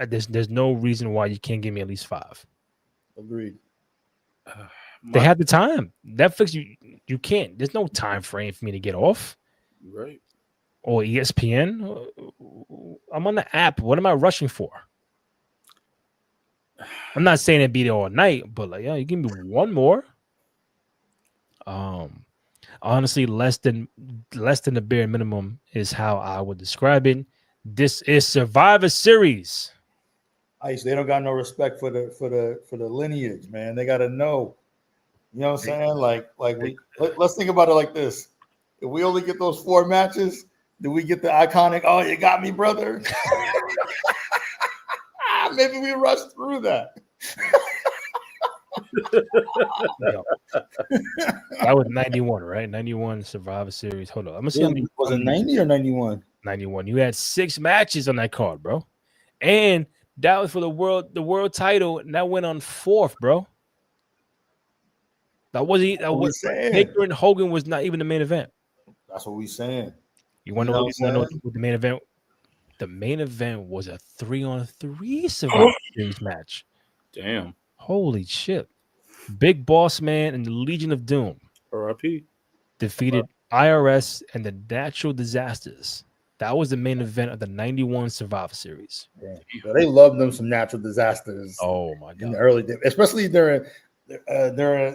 There's no reason why you can't give me at least 5. Agreed. They had the time. Netflix, you can't. There's no time frame for me to get off. Right. Or ESPN. I'm on the app. What am I rushing for? I'm not saying it'd be there all night, but like, yeah, you give me one more. Honestly, less than the bare minimum is how I would describe it. This is Survivor Series. Ice, they don't got no respect for the lineage, man. They got to know. You know what I'm saying? Like let's think about it like this. If we only get those 4 matches, do we get the iconic, oh, you got me, brother? Maybe we rush through that. That was 91, right? 91 Survivor Series. Hold on. I'm gonna see how many was it 90 or 91? 91. You had 6 matches on that card, bro. And that was for the world title, and that went on 4th, bro. That was Baker and Hogan was not even the main event. That's what we saying. You want to know what the main event? The main event was a 3-on-3 Survivor Series match. Damn. Holy shit. Big Boss Man and the Legion of Doom R.I.P. defeated IRS and the natural disasters. That was the main event of the 91 Survivor Series. Damn. So they love them some natural disasters. Oh my in the god. early days, especially during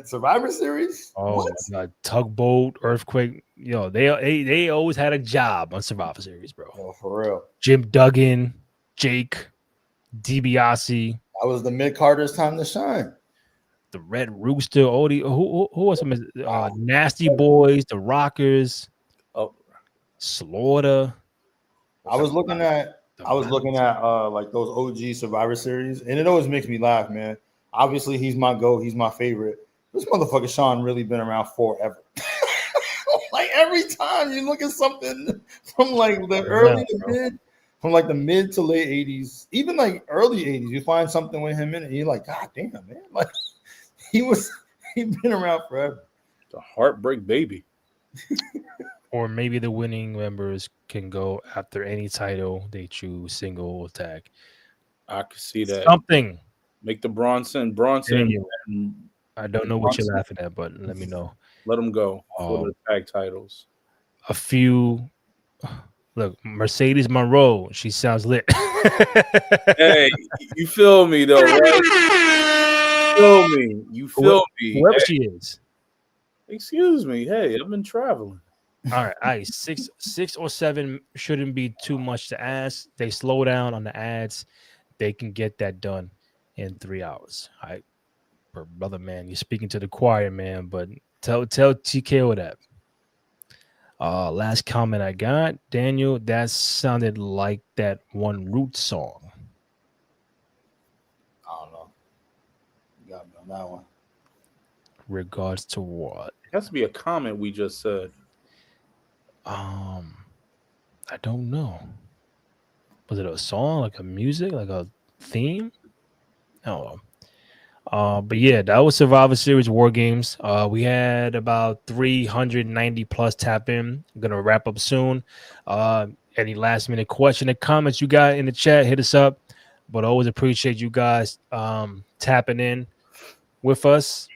Survivor Series. Oh What? my god. Tugboat, earthquake. They always had a job on Survivor Series, bro. Oh, for real. Jim Duggan, Jake, DiBiase, That was the mid Carter's time to shine. the Red Rooster, who was some Nasty Boys, the Rockers, Slaughter. I was looking at like those OG Survivor Series, and it always makes me laugh, man. Obviously, he's my GOAT, he's my favorite. This motherfucker Sean really been around forever. Like every time you look at something from like the early to mid, from like the mid to late 80s, even like early 80s, you find something with him in it, and you're like, God damn, man. Like he's been around forever. The heartbreak baby. Or maybe the winning members can go after any title they choose, single or tag. I could see that. Something. Make the Bronson. I don't know what you're laughing at, but let me know. Let them go for the tag titles. A few. Look, Mercedes Monroe. She sounds lit. Hey, you feel me though, right? You feel me. Whoever she is. Excuse me. Hey, I've been traveling. All right. 6 or 7 shouldn't be too much to ask. They slow down on the ads. They can get that done in 3 hours. All right. Brother, man, you're speaking to the choir, man, but tell TKO that. Last comment I got, Daniel, that sounded like that one Root song. I don't know. You got me on that one. Regards to what? It has to be a comment we just said. I don't know. Was it a song, like a music, like a theme? I don't know. But yeah, that was Survivor Series WarGames. We had about 390 plus tap in. I'm gonna wrap up soon. Any last minute question or comments you got in the chat, hit us up. But I always appreciate you guys tapping in with us.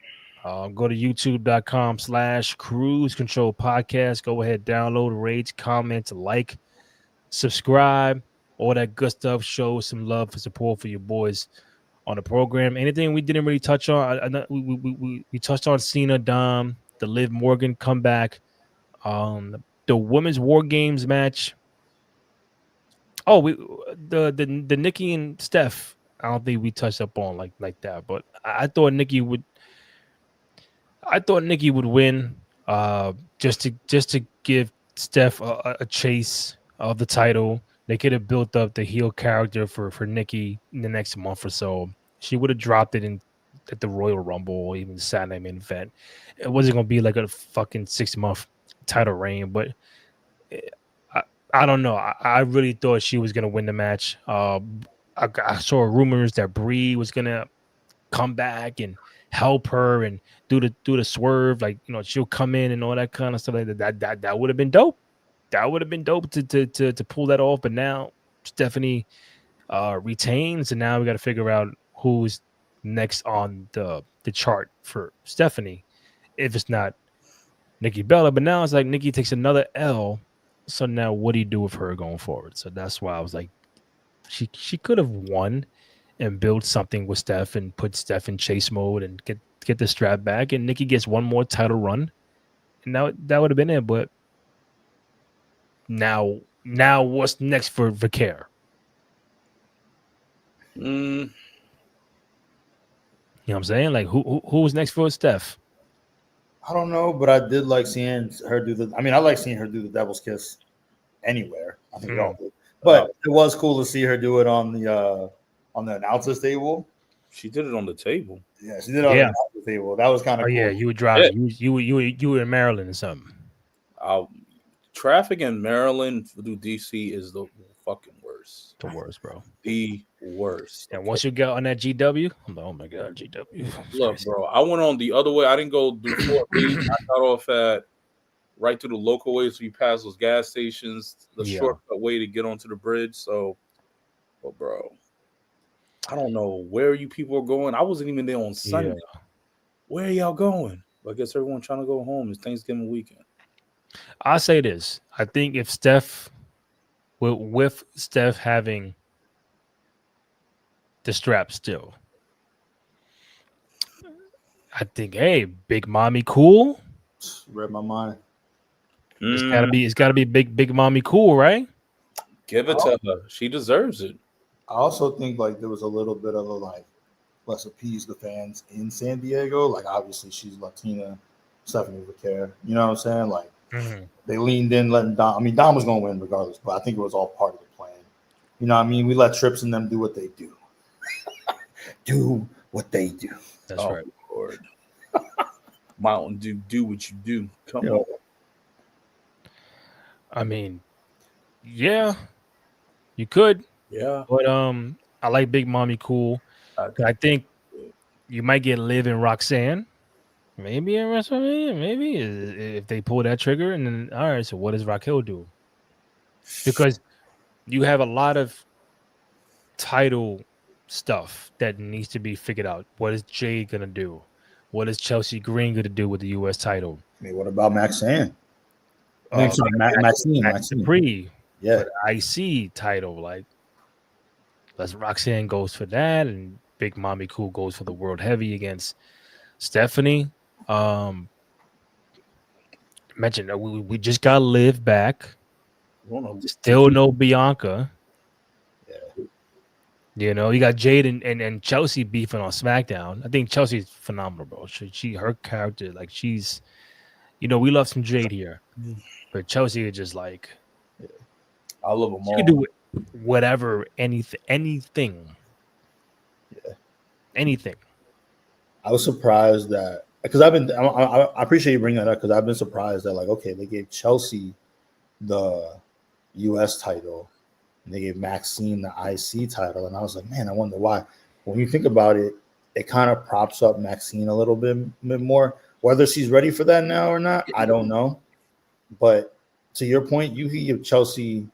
Go to youtube.com/Cruise Control Podcast. Go ahead, download, rate, comment, like, subscribe, all that good stuff. Show some love and support for your boys on the program. Anything we didn't really touch on? I know we touched on Cena, Dom, the Liv Morgan comeback, the women's WarGames match. Oh, the Nikki and Steph. I don't think we touched up on like that, but I thought Nikki would win. Just to give Steph a chase of the title. They could have built up the heel character for Nikki in the next month or so. She would have dropped it at the Royal Rumble or even Saturday main event. It wasn't going to be like a fucking 6-month title reign, but I don't know. I really thought she was going to win the match. I saw rumors that Brie was going to come back and help her and do the swerve, like, you know, she'll come in and all that kind of stuff. Like that would have been dope. That would have been dope to pull that off. But now Stephanie retains, and now we got to figure out who's next on the chart for Stephanie. If it's not Nikki Bella, but now it's like Nikki takes another L. So now what do you do with her going forward? So that's why I was like, she could have won and build something with Steph and put Steph in chase mode and get the strap back, and Nikki gets one more title run, and now that would have been it. But now what's next for Vicaire? You know what I'm saying? Like who's next for Steph? I don't know, but I did like seeing her do I like seeing her do the devil's kiss anywhere. I think we all do. But it was cool to see her do it on the announcer's table. She did it on the table. Yeah, she did it on the announcer's table. That was kind of cool. Yeah, you were driving. Yeah. You were in Maryland or something. Traffic in Maryland through DC is the fucking worst. The worst, bro. The worst. And once you get on that GW, I'm like, oh my god, GW. Look, bro, I went on the other way. I didn't go do Fort Lee. I got off at right through the local way, so you pass those gas stations, the shortcut way to get onto the bridge. So, but bro, I don't know where you people are going. I wasn't even there on Sunday. Where are y'all going? Well, I guess everyone trying to go home. It's Thanksgiving weekend. I'll say this. I think if Steph, with Steph having the strap still, I think, hey, Big Mommy Cool. Read my mind. It's gotta be big Mommy Cool, right? Give it to her. She deserves it. I also think like there was a little bit of a like let's appease the fans in San Diego. Like obviously she's Latina, Stephanie would care. You know what I'm saying? Like they leaned in, letting Dom. I mean, Dom was going to win regardless, but I think it was all part of the plan. You know what I mean? We let Trips and them do what they do. Do what they do. That's right. Lord. Mountain Dew, do what you do. Come on. I mean, yeah, you could. Yeah. But I like Big Mommy Cool. I think you might get Liv and Roxanne. Maybe in WrestleMania, maybe if they pull that trigger, and then all right. So what does Raquel do? Because you have a lot of title stuff that needs to be figured out. What is Jade gonna do? What is Chelsea Green gonna do with the U.S. title? I mean, what about Maxine? Maxine. Dupree, yeah, for the IC title. Like, let's Roxanne goes for that, and Big Mommy Cool goes for the World Heavy against Stephanie. Mentioned that we just got Liv back. Still no Bianca. Yeah. You know, you got Jade and Chelsea beefing on SmackDown. I think Chelsea's phenomenal, bro. Her character, like she's, you know, we love some Jade here, but Chelsea is just like, I love them all. She can do whatever, anything. Yeah. Anything. I was surprised that because I appreciate you bringing that up because I've been surprised that like okay they gave Chelsea the U.S. title and they gave Maxine the IC title and I was like man I wonder why. When you think about it, it kind of props up Maxine a little bit more. Whether she's ready for that now or not, I don't know. But to your point, you could give Chelsea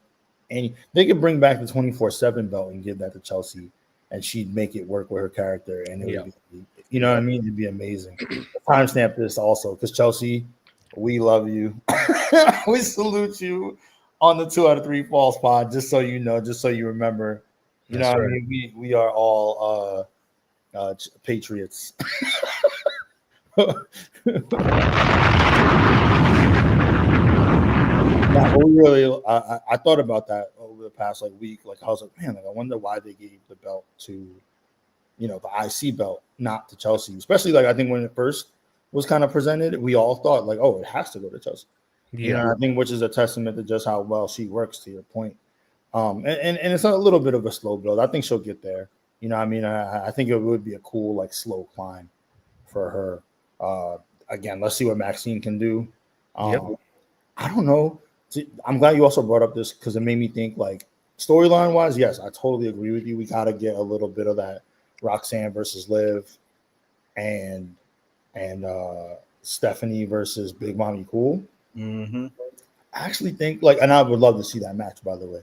and they could bring back the 24/7 belt and give that to Chelsea. And she'd make it work with her character, and it would be, you know what I mean? It'd be amazing. Timestamp this also, because Chelsea, we love you. We salute you on the 2 out of 3 Falls pod, just so you know, just so you remember. You know what I mean? We are all patriots. I thought about that over the past like week. Like I was like, man, like I wonder why they gave the belt to, you know, the IC belt, not to Chelsea. Especially like I think when it first was kind of presented, we all thought like, oh, it has to go to Chelsea. Yeah, you know, I think which is a testament to just how well she works. To your point, and it's a little bit of a slow build. I think she'll get there. You know, I mean, I think it would be a cool like slow climb for her. Again, let's see what Maxine can do. I don't know. I'm glad you also brought up this because it made me think like storyline wise. Yes, I totally agree with you. We got to get a little bit of that Roxanne versus Liv and Stephanie versus Big Mommy Cool. Mm-hmm. I actually think like, and I would love to see that match by the way,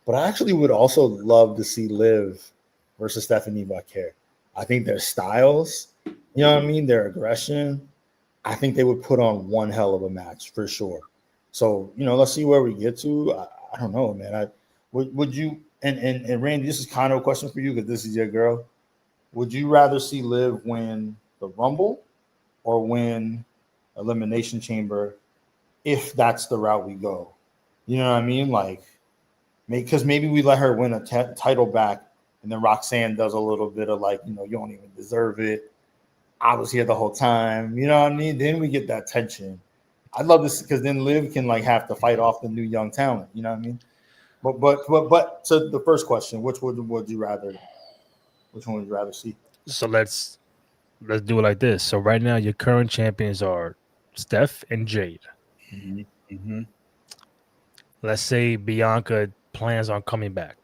but I actually would also love to see Liv versus Stephanie Vaquer. I think their styles, you know what I mean, their aggression. I think they would put on one hell of a match for sure. So, you know, let's see where we get to. I don't know, man. Would you and Randy, this is kind of a question for you because this is your girl. Would you rather see Liv win the Rumble or win Elimination Chamber if that's the route we go? You know what I mean? Like, because maybe we let her win a title back and then Roxanne does a little bit of like, you know, you don't even deserve it. I was here the whole time. You know what I mean? Then we get that tension. I'd love this because then Liv can like have to fight off the new young talent. You know what I mean? But to the first question, which would you rather? Which one would you rather see? So let's do it like this. So right now, your current champions are Steph and Jade. Mm-hmm. Mm-hmm. Let's say Bianca plans on coming back.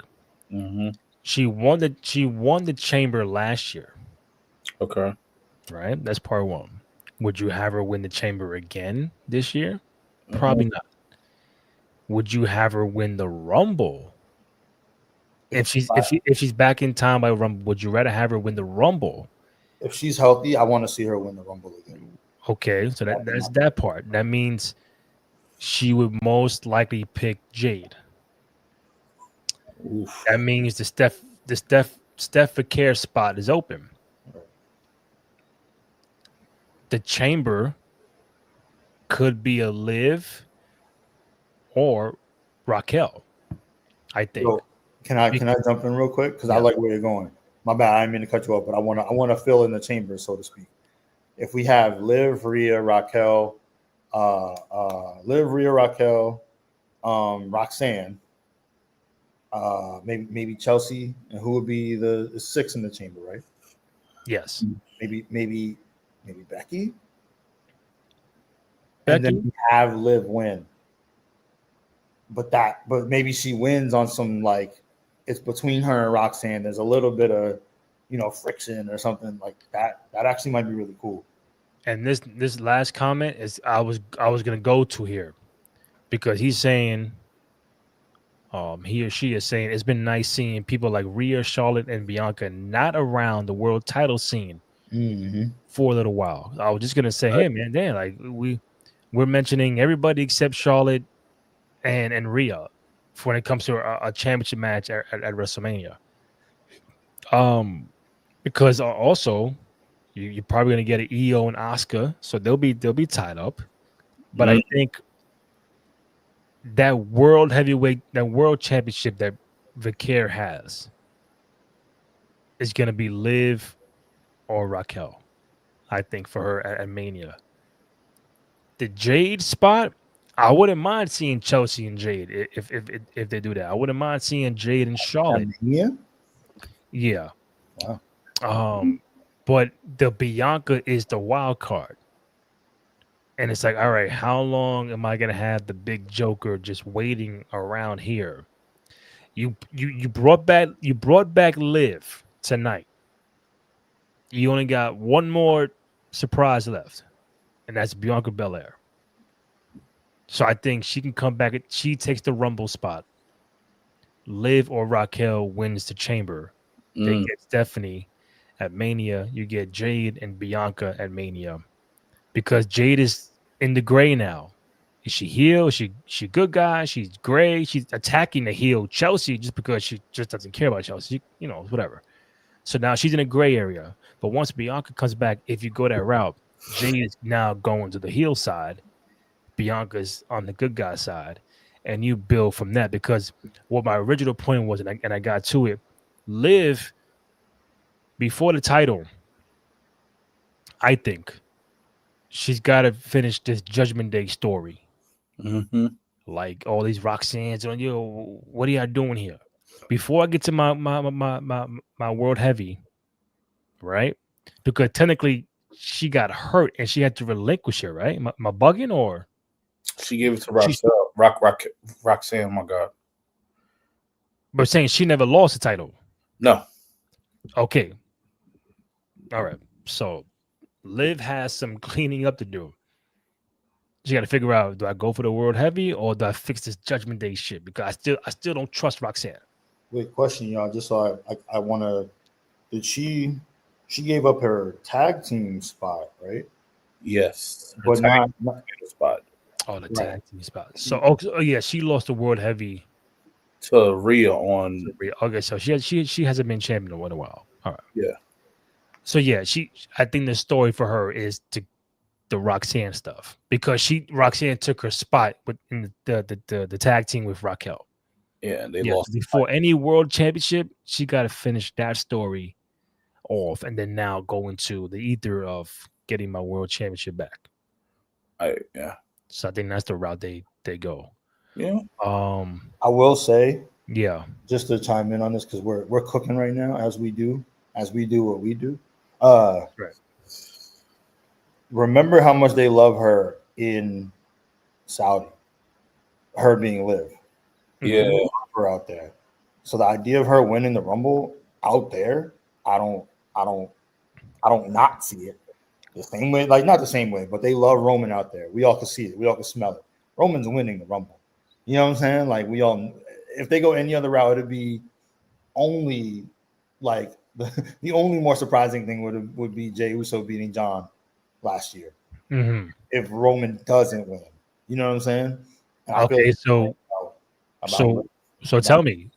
Mm-hmm. She won the chamber last year. Okay. Right? That's part one. Would you have her win the chamber again this year? Probably not. Would you have her win the Rumble? If she's back in time by Rumble, would you rather have her win the Rumble? If she's healthy, I want to see her win the Rumble again. Okay, so that's that part. That means she would most likely pick Jade. Oof. That means the Steph Care spot is open. The chamber could be a Liv or Raquel, I think. So can I jump in real quick? Because I Yeah. like where you're going. My bad, I didn't mean to cut you off, but I wanna fill in the chamber, so to speak. If we have Liv, Rhea, Raquel, Roxanne, maybe Chelsea, and who would be the 6 in the chamber, right? Yes. Maybe Becky. And then we have Liv win. But maybe she wins on some, like, it's between her and Roxanne. There's a little bit of, friction or something like that. That actually might be really cool. And this last comment is I was gonna go to here because he's saying he or she is saying it's been nice seeing people like Rhea, Charlotte, and Bianca not around the world title scene for a little while. I was just gonna say, hey man, damn, like we're mentioning everybody except Charlotte and Rhea when it comes to a championship match at WrestleMania. Because also you're probably gonna get an EO and Asuka, so they'll be tied up. But I think that world championship that Vicaire has is gonna be Liv or Raquel. I think for her at Mania. The Jade spot, I wouldn't mind seeing Chelsea and Jade if they do that. I wouldn't mind seeing Jade and Charlotte. Yeah. Wow. But the Bianca is the wild card. And it's like, all right, how long am I gonna have the big joker just waiting around here? You brought back Liv tonight. You only got one more surprise left, and that's Bianca Belair. So I think she can come back. She takes the Rumble spot. Liv or Raquel wins the Chamber. They get Stephanie at Mania. You get Jade and Bianca at Mania because Jade is in the gray now. Is she heel? Is she good guy? She's gray. She's attacking the heel Chelsea just because she just doesn't care about Chelsea. Whatever. So now she's in a gray area. But once Bianca comes back, if you go that route, Jade is now going to the heel side. Bianca's on the good guy side, and you build from that. Because what my original point was, and I got to it, Liv before the title, I think she's got to finish this Judgment Day story. Like all these Roxanne's on what are y'all doing here? Before I get to my world heavy, right? Because technically she got hurt and she had to relinquish it, right? My bugging or she gave it to Roxanne. Oh my God! But saying she never lost the title. No. Okay. All right. So Liv has some cleaning up to do. She got to figure out: do I go for the world heavy or do I fix this Judgment Day shit? Because I still don't trust Roxanne. Wait, question, y'all. Just so I want to. Did she gave up her tag team spot, right? Yes, but not spot. Oh, the tag team spot. So, yeah, she lost the world heavy to Rhea on. Okay, so she hasn't been champion in a while. All right. Yeah. So yeah, I think the story for her is the Roxanne stuff because Roxanne took her spot in the tag team with Raquel. Yeah, they lost before any world championship. She got to finish that story off, and then now go into the ether of getting my world championship back. Yeah. So I think that's the route they go. Yeah. I will say, yeah, just to chime in on this because we're cooking right now as we do what we do. Right. Remember how much they love her in Saudi. Her being Liv. Yeah. Her out there. So the idea of her winning the Rumble out there, I don't not see it the same way. Like not the same way, but they love Roman out there. We all can see it. We all can smell it. Roman's winning the Rumble. You know what I'm saying? Like we all, if they go any other route, it'd be only like the only more surprising thing would be Jey Uso beating John last year. Mm-hmm. If Roman doesn't win, You know what I'm saying? And Okay, so tell me,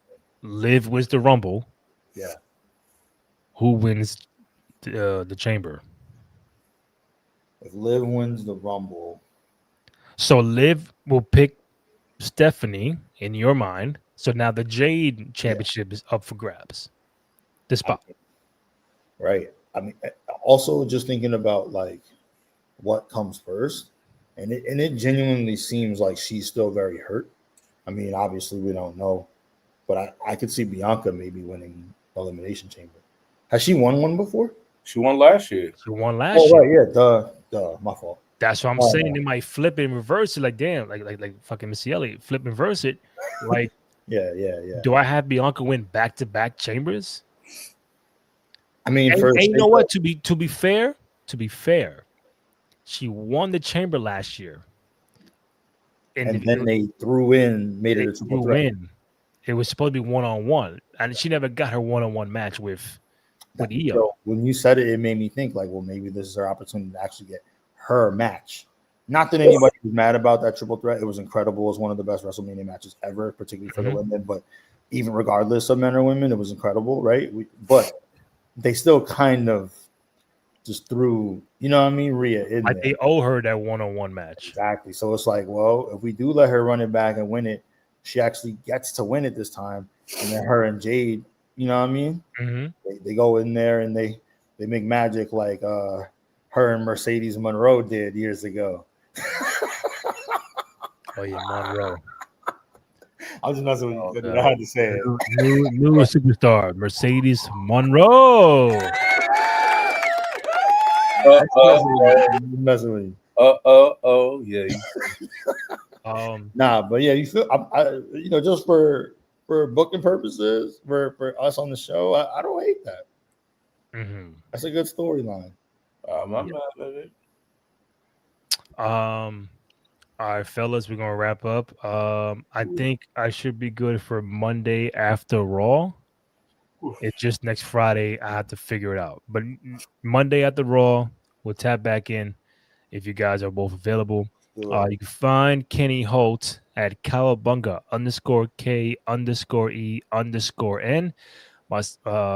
Liv wins the Rumble. Yeah. Who wins the Chamber? If Liv wins the Rumble, so Liv will pick Stephanie in your mind. So now the Jade Championship is up for grabs. The spot. Right. I mean, also just thinking about like what comes first, and it genuinely seems like she's still very hurt. I mean, obviously we don't know, but I could see Bianca maybe winning Elimination Chamber. Has she won one before? She won last year. She won last year. Right, yeah, duh, my fault. That's what I'm saying. They might flip it and reverse it. Like damn, like fucking Missy Elliott, flip and reverse it. Like yeah. Do I have Bianca win back-to-back chambers? I mean, and you know what? To be fair, she won the chamber last year, and then they made it a triple threat. It was supposed to be 1-on-1, and she never got her 1-on-1 match with Io. So when you said it, it made me think like, well, maybe this is her opportunity to actually get her match. Not that anybody was mad about that triple threat. It was incredible. It was one of the best WrestleMania matches ever, particularly for the women. But even regardless of men or women, it was incredible, right? But they still kind of just threw, you know what I mean, Rhea in there. They owe her that 1-on-1 match. Exactly. So it's like, well, if we do let her run it back and win it, she actually gets to win it this time. And then her and Jade, you know what I mean? They go in there and they make magic like her and Mercedes Monroe did years ago. Oh yeah, Monroe. I was just messing with you. I had to say it. New superstar, Mercedes Monroe. Messing with you. Yeah. Nah, but yeah, you feel you know, just for booking purposes, for us on the show, I don't hate that. That's a good storyline. I'm not mad at it. All right, fellas, we're gonna wrap up. I think I should be good for Monday after Raw. It's just next Friday. I have to figure it out. But Monday after Raw, we'll tap back in if you guys are both available. You can find Kenny Holt at Cowabunga _K_E_N. My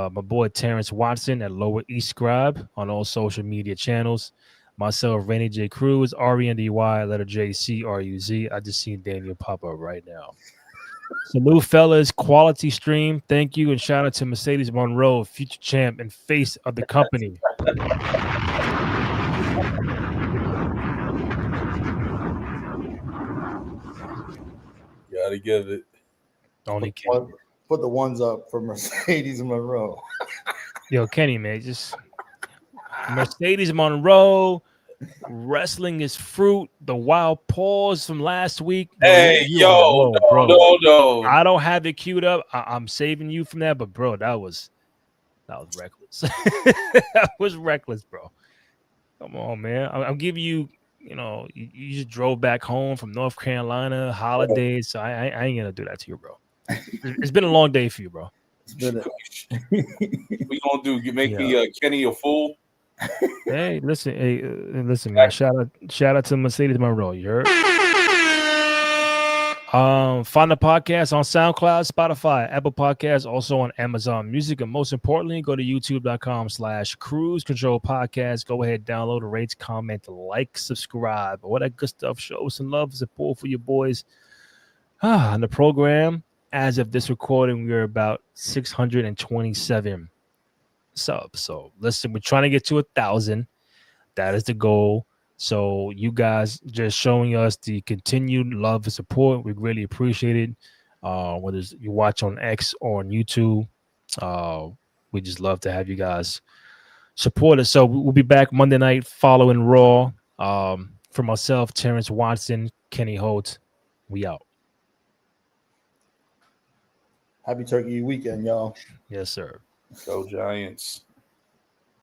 boy Terrence Watson at Lower East Scribe on all social media channels. Myself, Rainy J. Cruz, RENDY, letter J CRUZ. I just seen Daniel pop up right now. Salute, fellas. Quality stream. Thank you. And shout out to Mercedes Monroe, future champ and face of the company. Gotta give it. Only put the ones up for Mercedes Monroe. Yo, Kenny, man, just Mercedes Monroe. Wrestling is fruit. The wild pause from last week. Hey, no. I don't have it queued up. I'm saving you from that, but bro, that was reckless. That was reckless, bro. Come on, man. I'm giving you. You know, you just drove back home from North Carolina, holidays. So I ain't gonna do that to you, bro. It's been a long day for you, bro. We gonna do? You make me Kenny a fool? Hey, listen, man. Shout out to Mercedes Monroe. You heard? Find the podcast on SoundCloud, Spotify, Apple Podcasts, also on Amazon Music, and most importantly, go to youtube.com/Cruise Control Podcast. Go ahead, download, rate, comment, like, subscribe, all that good stuff. Show some love, support for your boys. On the program, as of this recording, we're about 627 subs. So listen, we're trying to get to 1,000. That is the goal. So you guys just showing us the continued love and support. We really appreciate it. Whether you watch on X or on YouTube, we just love to have you guys support us. So we'll be back Monday night following Raw. For myself, Terrence Watson, Kenny Holt, we out. Happy Turkey weekend, y'all. Yes, sir. Go Giants.